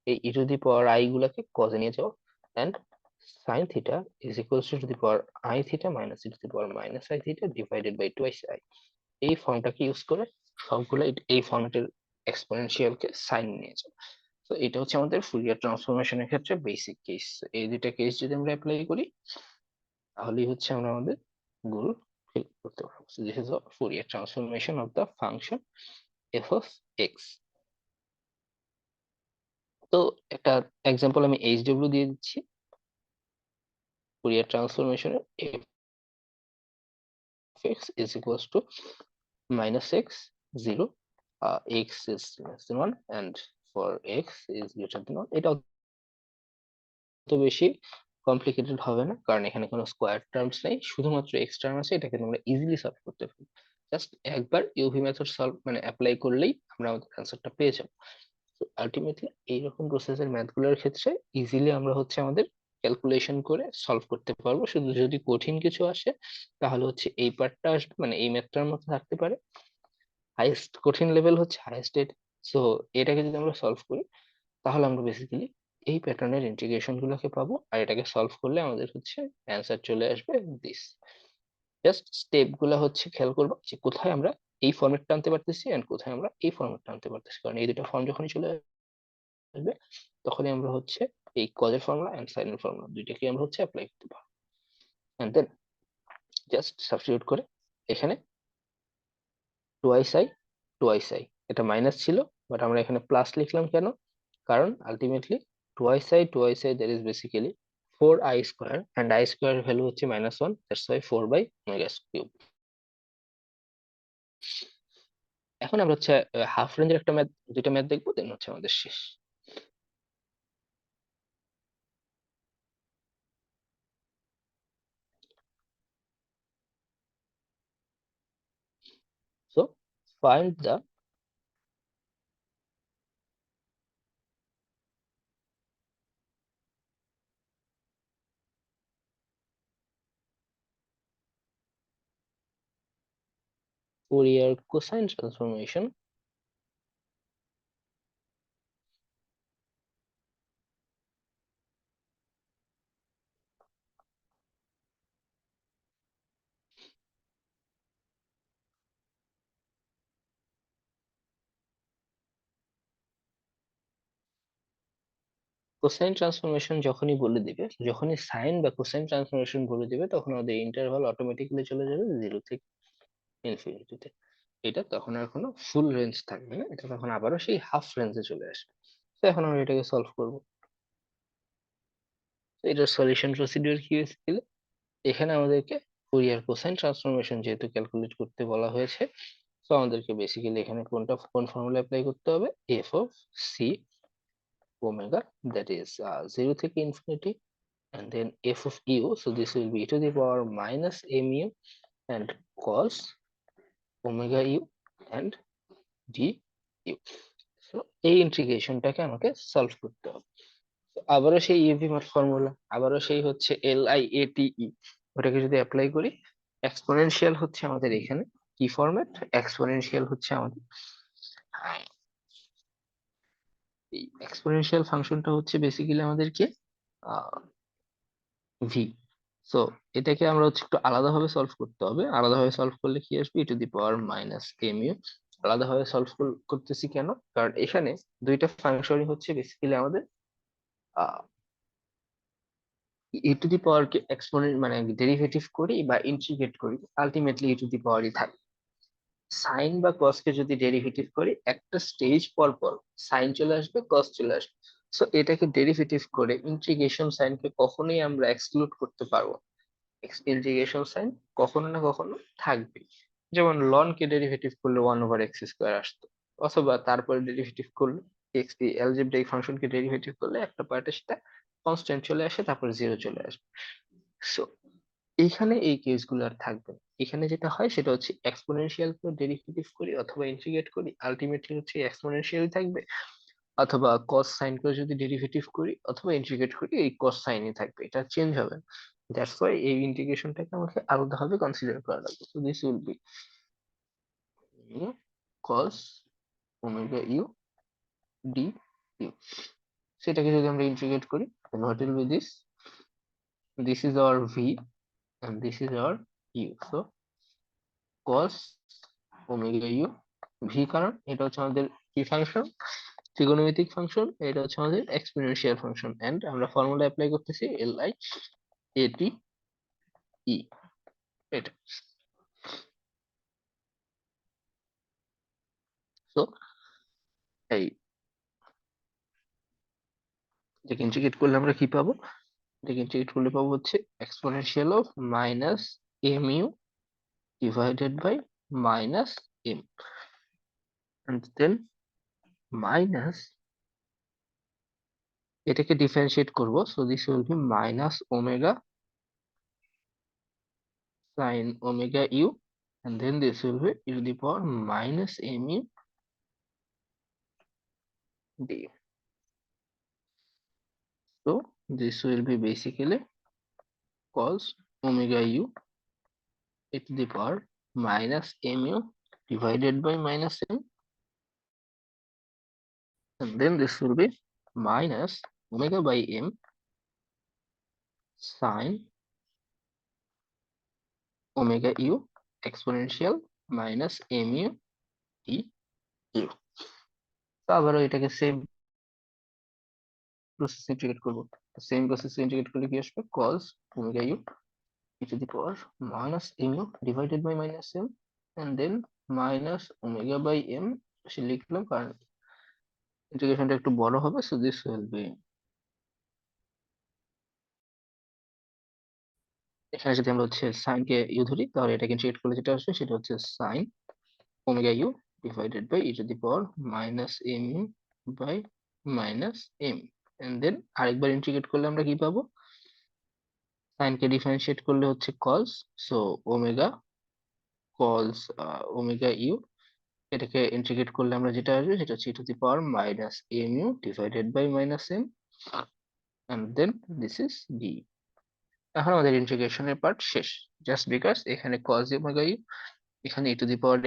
এই e to the power i গুলাকে cos এ নিয়ে যাও, and sin theta is equals to the power i theta minus e to the power minus i theta divided by 2i। এই ফর্মটাকে ইউজ করে সবগুলো এই ফর্মেটের এক্সপোনেনশিয়ালকে সাইন নিয়ে যাও। তো এটা হচ্ছে আমাদের ফুরিয়ার ট্রান্সফরমেশনের ক্ষেত্রে বেসিক কেস। এই দুইটা কেস যদি আমরা অ্যাপ্লাই করি তাহলেই হচ্ছে আমরা আমাদের গোল ফিল করতে পারবো। So this is a Fourier transformation of the function f of x. তো একটা এক্সাম্পল আমি এইচডব্লিউ দিয়ে দিচ্ছি Fourier ট্রান্সফরমেশনের f of x is equals to minus x 0, x is less than 1 and for x is greater than 1। এটা অত বেশি কমপ্লিকেটেড হবে না, কারণ এখানে কোনো স্কোয়ার টার্মস নেই, শুধুমাত্র এক্স টার্ম আছে, এটাকে তোমরা ইজিলি সলভ করতে পারো। জাস্ট একবার ইউভি মেথড সলভ মানে অ্যাপ্লাই করলেই আমরা আমাদের অ্যান্সারটা পেয়ে যাবো। তো আলটিমেটলি এইরকম প্রসেসের ম্যাথগুলোর ক্ষেত্রে ইজিলি আমরা হচ্ছে আমাদের ক্যালকুলেশন করে সলভ করতে পারবো। শুধু যদি কঠিন কিছু আসে তাহলে হচ্ছে এই পার্টটা আসবে, মানে এই ম্যাথটার মতো থাকতে পারে। হাইয়েস্ট কঠিন লেভেল হচ্ছে হাইয়েস্ট এড। সো এটাকে যদি আমরা সলভ করি তাহলে আমরা বেসিক্যালি এই প্যাটার্নের ইন্টিগ্রেশন গুলোকে পাবো, আর এটাকে সলভ করলে আমাদের হচ্ছে অ্যান্সার চলে আসবে দিস। জাস্ট স্টেপ গুলো হচ্ছে খেয়াল করবো যে কোথায় আমরা এই ফর্মেটটা আনতে পারতেছি এন্ড কোথায় আমরা এই ফর্মেটটা আনতে পারতেছি, কারণ এই দুটো ফর্ম যখনই চলে আসবে তখনই আমরা হচ্ছে এই কজের ফর্মুলা এন্ড সাইনের ফর্মুলা দুইটাকে আমরা হচ্ছে অ্যাপ্লাই করতে পারবো। এন্ড দেন জাস্ট সাবস্টিটিউট করে এখানে টুয়াইস আই টুয়াইস আই, এটা মাইনাস ছিল বাট আমরা এখানে প্লাস লিখলাম কেন, কারণ ultimately twice i that is basically 4i square, and i square value হচ্ছে -1, দ্যাটস ওয়াই 4/ওমেগা কিউব। এখন আমরা হচ্ছে হাফ রেঞ্জের একটা ম্যাথ, দুইটা ম্যাথ দেখবো, দেন হচ্ছে আমাদের শেষ। So find the Fourier cosine transformation cosine transformation যখনই বলে দিবে, যখনই সাইন বা কোসাইন ট্রান্সফরমেশন বলে দিবে তখন আমাদের ইন্টারভাল অটোমেটিক্যালি চলে যাবে 0 থেকে ইনফিনিটিতে। এটা তখন আর কোনো ফুল রেঞ্জ থাকবে না, এটা তখন আবারও সেই হাফ রেঞ্জে চলে আসবে। তো এখন আমরা এটাকে সলভ করব। তো এটার সলিউশন প্রসিডিউর কি হয়েছিল, এখানে আমাদেরকে ফুরিয়ার কোসাইন ট্রান্সফরমেশন যেহেতু ক্যালকুলেট করতে বলা হয়েছে, তো আমাদেরকে বেসিক্যালি এখানে কোন ফর্মুলা অ্যাপ্লাই করতে হবে, f of C omega, that is 0 থেকে infinity, and then f of u, so this will be e to the power minus mu and cos omega u and du। so এই ইন্টিগ্রেশনটাকে আমাকে সলভ করতে হবে। তো আবারও সেই ইউভি ফর্মুলা, আবারও সেই হচ্ছে LIATE, ওটাকে যদি অ্যাপ্লাই করি, এক্সপোনেনশিয়াল হচ্ছে আমাদের এখানে কি ফরম্যাট, এক্সপোনেনশিয়াল হচ্ছে আমাদের এই এক্সপোনেনশিয়াল ফাংশনটা হচ্ছে বেসিক্যালি আমাদেরকে ভি। সো এটাকে আমরা হচ্ছে একটু আলাদাভাবে সলভ করতে হবে, আলাদাভাবে সলভ করলে কি আসবে, ই টু দি পাওয়ার মাইনাস এমিউ। আলাদাভাবে সলভ করতেছি কেন, কারণ এখানে দুইটা ফাংশনই হচ্ছে বেসিক্যালি আমাদের ই টু দি পাওয়ার কে এক্সপোনেন্ট মানে ডেরিভেটিভ করি বা ইন্টিগ্রেট করি, আলটিমেটলি ই টু দি পাওয়ারই থাকে। সাইন বা কস কে যদি ডেরিভেটিভ করি একটা স্টেজ পর পর সাইন চলে আসবে, কস চলে আসবে। সো এটাকে ডেরিভেটিভ করে ইন্টিগ্রেশন সাইনকে কখনোই আমরা এক্সক্লুড করতে পারবো, ইন্টিগ্রেশন সাইন কখনো না কখনো থাকবে। যেমন লন কে ডেরিভেটিভ করলে 1/x² আসতো, অথবা তারপরে ডেরিভেটিভ করলে এক্স অ্যালজেব্রাইক ফাংশনকে ডেরিভেটিভ করলে একটা পার্টে সেটা কনস্ট্যান্ট চলে আসে, তারপর 0 চলে আসবে। সো এখানে এই কেসগুলো আর থাকবে না। এখানে যেটা হয় সেটা হচ্ছে এক্সপোনেনশিয়াল কে ডেরিভেটিভ করি অথবা ইন্টিগ্রেট করি, আলটিমেটলি হচ্ছে এক্সপোনেনশিয়াল থাকবে, অথবা কস সাইন করে যদি ডেরিভেটিভ করি অথবা ইন্টিগ্রেট করি এই কস সাইনই থাকবে, এটা চেঞ্জ হবে না। দ্যাটস ওয়াই এই ইন্টিগ্রেশনটাকে আমাকে আলাদাভাবে কনসিডার করা লাগবে। So this will be cos omega u d u. সেটাকে যদি আমরা ইন্টিগ্রেট করি then what will be this, this is our v and this is our u, so cos omega u, ভি কারণ এটা হচ্ছে আমাদের কি ফাংশন, ত্রিকোণমিতিক ফাংশন, এটা হচ্ছে আমাদের এক্সপোনেনশিয়াল ফাংশন, এন্ড আমরা ফর্মুলা অ্যাপ্লাই করতেছি এল আই এ টি ই, এটা। তো এই এটাকে ইন্টিগ্রেট করলে আমরা কি পাবো, এটাকে ইন্টিগ্রেট করলে পাবো হচ্ছে exponential of minus M U divided by minus m, and then minus, এটাকে ডিফারেন্সিয়েট করব, so this will be minus omega sin omega u, and then this will be e to the power minus mu du. So this will be basically cos omega u e to the power minus mu divided by minus m, and then this will be minus omega by m sin omega u exponential minus mu du. তো আবারও এটাকে সেম প্রসেস ইন্টিগ্রেট করব, সেম প্রসেস ইন্টিগ্রেট করলে কি আসবে, cos omega u e to the power minus mu divided by minus m, and then minus omega by m সে লিখলাম কারণ ইন্টিগ্রেশনটা একটু বড় হবে, সো দিস উইল বি, এখানে যদি আমরা হচ্ছে সাইন কে ইউ ধরি তাহলে এটাকে ইন্টিগ্রেট করলে যেটা আসবে সেটা হচ্ছে sine omega you divided by e to the power minus M u by minus M, and then আরেকবার ইন্টিগ্রেট করলে আমরা কি পাবো, সাইন কে ডিফারেন্সিয়েট করলে হচ্ছে cos, so omega cos omega U, এটাকে ইন্টিগ্রেট করলে আমরা যেটা আসবে সেটা হচ্ছে to the power minus M U divided by minus M, and then this is D. এখন আমাদের ইন্টিগ্রেশনের পার্ট শেষ, জাস্ট বিকজ এখানে কস ওমেগা ইউ, এখানে E to the power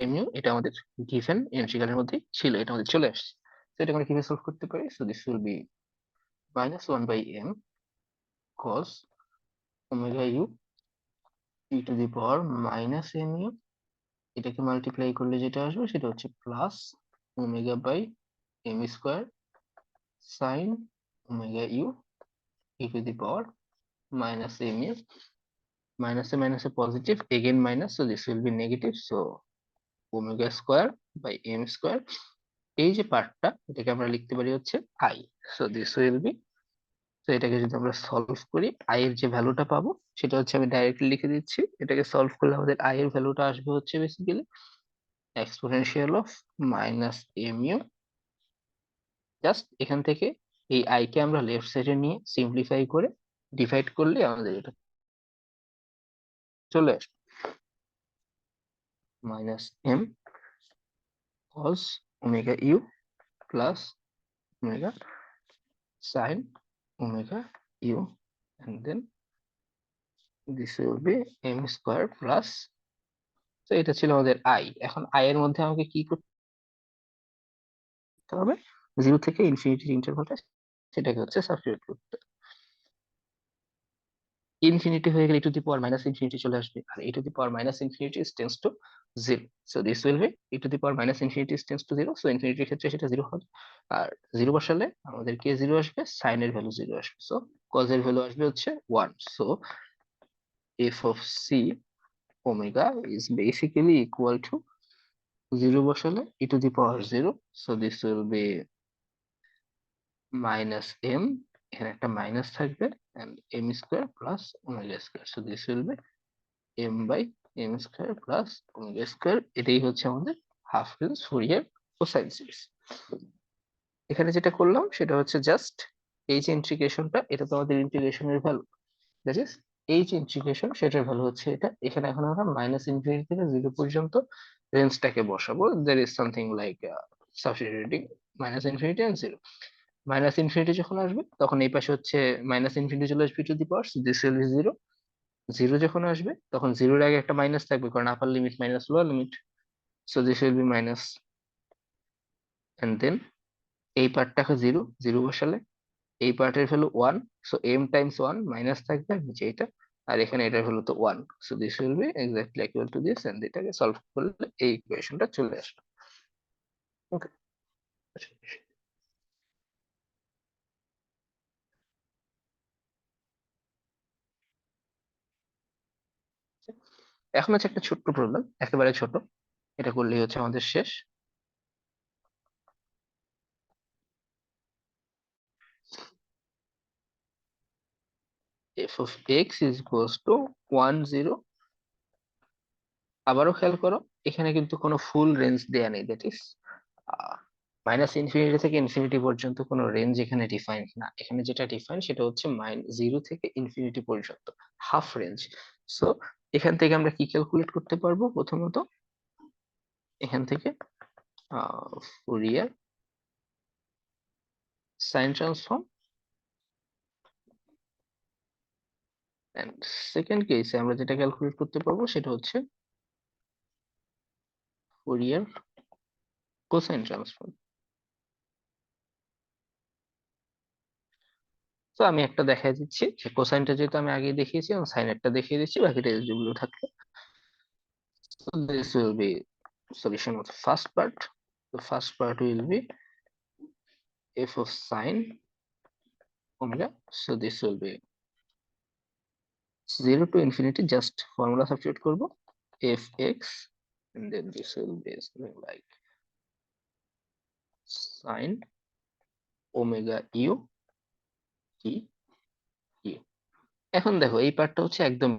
M U, এটা আমাদের গিভেন ইন্টিগ্রালের মধ্যে ছিল, এটা আমাদের চলে আসছে। তো এটা আমরা কিভাবে সলভ করতে পারি, so this will be minus one by M cos omega U E to the power minus M U, এটাকে মাল্টিপ্লাই করলে যেটা আসবে সেটা হচ্ছে plus omega by M square sine omega U E to the power minus M U, মাইনাসে positive again minus, so this will be negative, so omega square by M square, এই যে পার্টটা এটাকে আমরা লিখতে পারি হচ্ছে I, so this will B, তো এটাকে যদি আমরা সলভ করি আই এর যে ভ্যালুটা পাবো সেটা হচ্ছে আমি ডাইরেক্টলি লিখে দিচ্ছি, এটাকে সলভ করলে আমাদের আই এর ভ্যালুটা আসবে হচ্ছে basically exponential of minus M u, just এখান থেকে এই আই কে আমরা লেফট সাইডে নিয়ে সিম্পলিফাই করে ডিভাইড করলে আমাদের এটা চলে আসবে minus m cos omega u plus omega sine omega u, and then this will be m square plus, তো এটা ছিল আমাদের আই। এখন আই এর মধ্যে আমাকে কি করতে হবে, জিরো থেকে ইনফিনিটির ইন্টারভালটা সেটাকে হচ্ছে সাবস্টিটিউট করতে, ইনফিনিটি হয়ে গেলে E to the power minus infinity চলে আসবে, আর E to the power minus infinity tends to zero, so this will be E to the power minus infinity tends to zero, so ইনফিনিটির ক্ষেত্রে সেটা জিরো হবে, আর জিরো বসালে আমাদের কে জিরো আসবে, সাইন এর ভ্যালু জিরো আসবে, সো কজ এর ভ্যালু আসবে হচ্ছে one, so F of C omega is basically equal to, zero বসালে E to the power zero, so this will be minus M, এখানে একটা মাইনাস থাকবে, and M square plus omega square, so this will be M by M square plus omega square, এটাই হচ্ছে আমাদের half range Fourier cosine series. এখানে যেটা করলাম সেটা হচ্ছে জাস্ট এই যে ইন্টিগ্রেশনটা, এটা তো আমাদের ইন্টিগ্রেশনের ভ্যালু, দ্যাট ইজ এই যে ইন্টিগ্রেশন সেটার ভ্যালু হচ্ছে এটা। এখানে এখন আমরা মাইনাস ইনফিনিটি থেকে 0 পর্যন্ত রেঞ্জটাকে বসাবো। There is something like substituting minus infinity and 0। Minus infinity যখন আসবে তখন এই পাশে হচ্ছে মাইনাস ইনফিনিটি চলে আসবে two the power, this will be 0। 0 যখন আসবে তখন 0 এর আগে একটা মাইনাস থাকবে, কারণ upper limit minus lower limit, so this will be minus. And then এই পার্টটাকে 0 0 বসালে এই পার্টের value 1, so m times 1 minus থাকবে আর নিচে এটা, আর এখানে এটার ভ্যালু তো 1, so this will be exactly equal to this, and এটাকে সলভ করলে এই ইকুয়েশনটা চলে আসবে। ওকে, এখন হচ্ছে একটা ছোট্ট প্রবলেম, একেবারে ছোট, এটা করলেই হচ্ছে আমাদের শেষ। f of x is equals to 1 0। আবারও খেয়াল করো, এখানে কিন্তু কোনো ফুল রেঞ্জ দেয়া নেই, দ্যাট ইজ মাইনাস ইনফিনিটি থেকে ইনফিনিটি পর্যন্ত কোনো রেঞ্জ এখানে ডিফাইন্ড না। এখানে যেটা ডিফাইন সেটা হচ্ছে 0 থেকে ইনফিনিটি পর্যন্ত হাফ রেঞ্জ। সো এখান থেকে আমরা কি ক্যালকুলেট করতে পারবো? প্রথমত এখান থেকে Fourier sine transform, and second কেসে আমরা যেটা ক্যালকুলেট করতে পারবো সেটা হচ্ছে ফুরিয়ার কোসাইন ট্রান্সফর্ম। তো আমি একটা দেখাই দিচ্ছি যে কোসাইনটা যেহেতু আমি আগে দেখিয়েছি এবং সাইনেরটা দেখিয়ে দিচ্ছি, বাকিটা এলজেব্রা থাকলে। So this will be solution of the first part. The first part will be f of sine omega. So this will be 0 to infinity, just formula substitute করব, fx, and then this will be something like sine omega u t u। এখন দেখো এই পার্টটা হচ্ছে একদম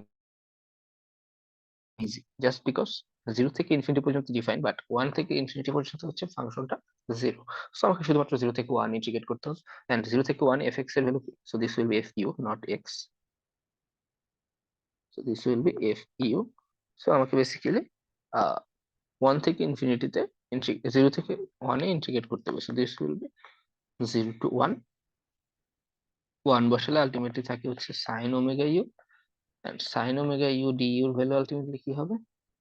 ইজি, জাস্ট বিকজ 0 থেকে ইনফিনিটি পর্যন্ত ডিফাইন, বাট 1 থেকে ইনফিনিটি পর্যন্ত হচ্ছে ফাংশনটা 0। সো আমাকে শুধুমাত্র 0 থেকে 1 ইন্টিগ্রেট করতে হবে, এন্ড 0 থেকে 1 fx এর value, so this will B fu not x, so this will B fu। So আমাকে বেসিক্যালি 1 থেকে ইনফিনিটিতে 0 থেকে 1 এ ইন্টিগ্রেট করতে হবে, so this will be 0 to 1। 1 বসালে আলটিমেটলি থাকে হচ্ছে sin omega u, and sin omega u du এর ভ্যালু আলটিমেটলি কি হবে?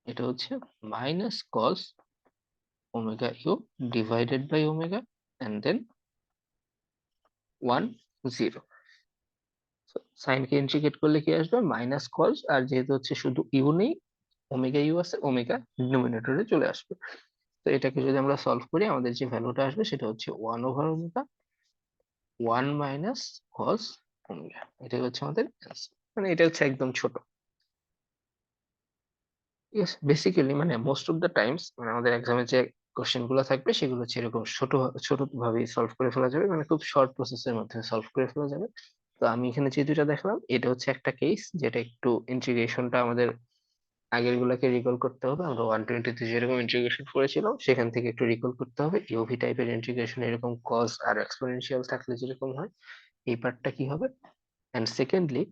এটা হচ্ছে minus cos omega u divided by omega, and then 1 0। Sine কে ইন্টিগ্রেট করলে কি আসবে? মাইনাস কস, আর যেহেতু হচ্ছে শুধু ইউ নেই, ওমেগা ইউ আছে, ওমেগা ডিনোমিনেটরে চলে আসবে। তো এটাকে যদি আমরা সলভ করি আমাদের যে ভ্যালুটা আসবে সেটা হচ্ছে 1 over omega 1 minus cos omega. এটাই হচ্ছে আমাদের অ্যান্সার। মানে এটা হচ্ছে একদম ছোট। ইয়েস, বেসিক্যালি মানে মোস্ট অফ দ্য টাইমস মানে আমাদের এক্সামে যে কোশ্চেন গুলো থাকবে সেগুলো হচ্ছে এরকম ছোট ছোট ভাবে সলভ করে ফেলা যাবে, মানে খুব শর্ট প্রসেসের মধ্যে সলভ করে ফেলা যাবে। তো আমি এখানে যে দুইটা দেখলাম এটা হচ্ছে একটা কেস যেটা একটু ইন্টিগ্রেশনটা আমাদের আগের গুলাকে রিকল করতে হবে। আমরা 120 তে যেরকম ইন্টিগ্রেশন করেছিলাম সেখান থেকে একটু রিকল করতে হবে। ইউভি টাইপের ইন্টিগ্রেশন এরকম কজ আর এক্সপোনেনশিয়াল থাকলে যেরকম হয় এই পার্টটা কি হবে। এন্ড সেকেন্ডলি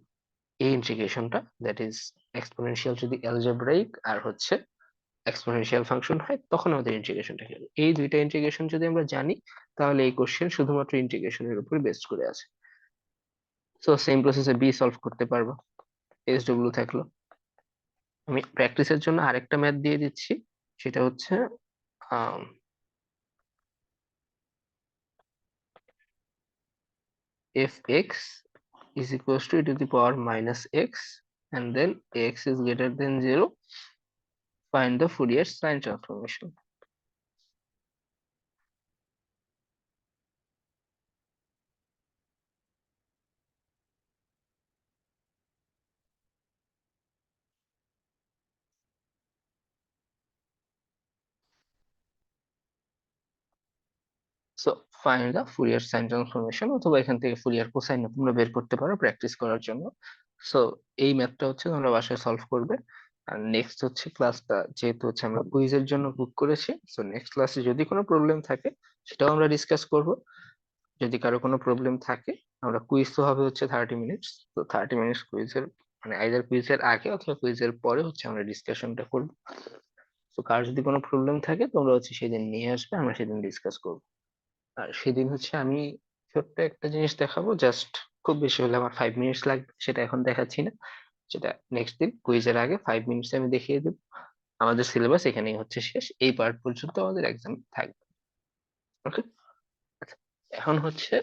এই ইন্টিগ্রেশনটা, দ্যাট ইজ এক্সপোনেনশিয়াল যদি অ্যালজেব্রাইক আর হচ্ছে এক্সপোনেনশিয়াল ফাংশন হয় তখন আমাদের ইন্টিগ্রেশনটা কি হবে। এই দুইটা ইন্টিগ্রেশন যদি আমরা জানি তাহলে এই কোশ্চেন শুধুমাত্র ইন্টিগ্রেশনের উপর বেস্ট করে আছে। সো সেম প্রসেসে বি সলভ করতে পারবো, এস ডব্লিউ থাকলো। আমি প্র্যাকটিসের জন্য আরেকটা ম্যাথ দিয়ে দিচ্ছি, সেটা হচ্ছে fx is equals to e to the power minus x, and then x is greater than 0, find the Fourier sine transformation. So find the Fourier sine transformation, অথবা এখান থেকে ফুরিয়ার কোসাইন তোমরা বের করতে পারো প্র্যাকটিস করার জন্য। সো এই ম্যাথটা হচ্ছে তোমরা বাসায় সলভ করবে। আর নেক্সট হচ্ছে ক্লাসটা যেহেতু হচ্ছে আমরা কুইজের জন্য বুক করেছি, সো নেক্সট ক্লাসে যদি কোনো প্রবলেম থাকে সেটাও আমরা ডিসকাস করব। যদি কারো কোনো প্রবলেম থাকে, আমরা কুইজ তো হবে হচ্ছে 30 মিনিটস, তো 30 মিনিটস কুইজের মানে আইদার কুইজের আগে অথবা কুইজের পরে হচ্ছে আমরা ডিসকাশনটা করবো। তো কার যদি কোনো প্রবলেম থাকে তোমরা হচ্ছে সেদিন নিয়ে আসবে, আমরা সেদিন ডিসকাস করবো। আর সেদিন হচ্ছে আমি ছোট্ট একটা জিনিস দেখাবো, জাস্ট খুব বেশি হলে আমার 5 মিনিটস লাগবে, সেটা এখন দেখাচ্ছি না, সেটা নেক্সট দিন কুইজের আগে 5 মিনিটস আমি দেখিয়ে দেবো। আমাদের সিলেবাস এখানেই হচ্ছে শেষ, এই পার্ট পর্যন্ত আমাদের এক্সাম থাকবে। ওকে, আচ্ছা, এখন হচ্ছে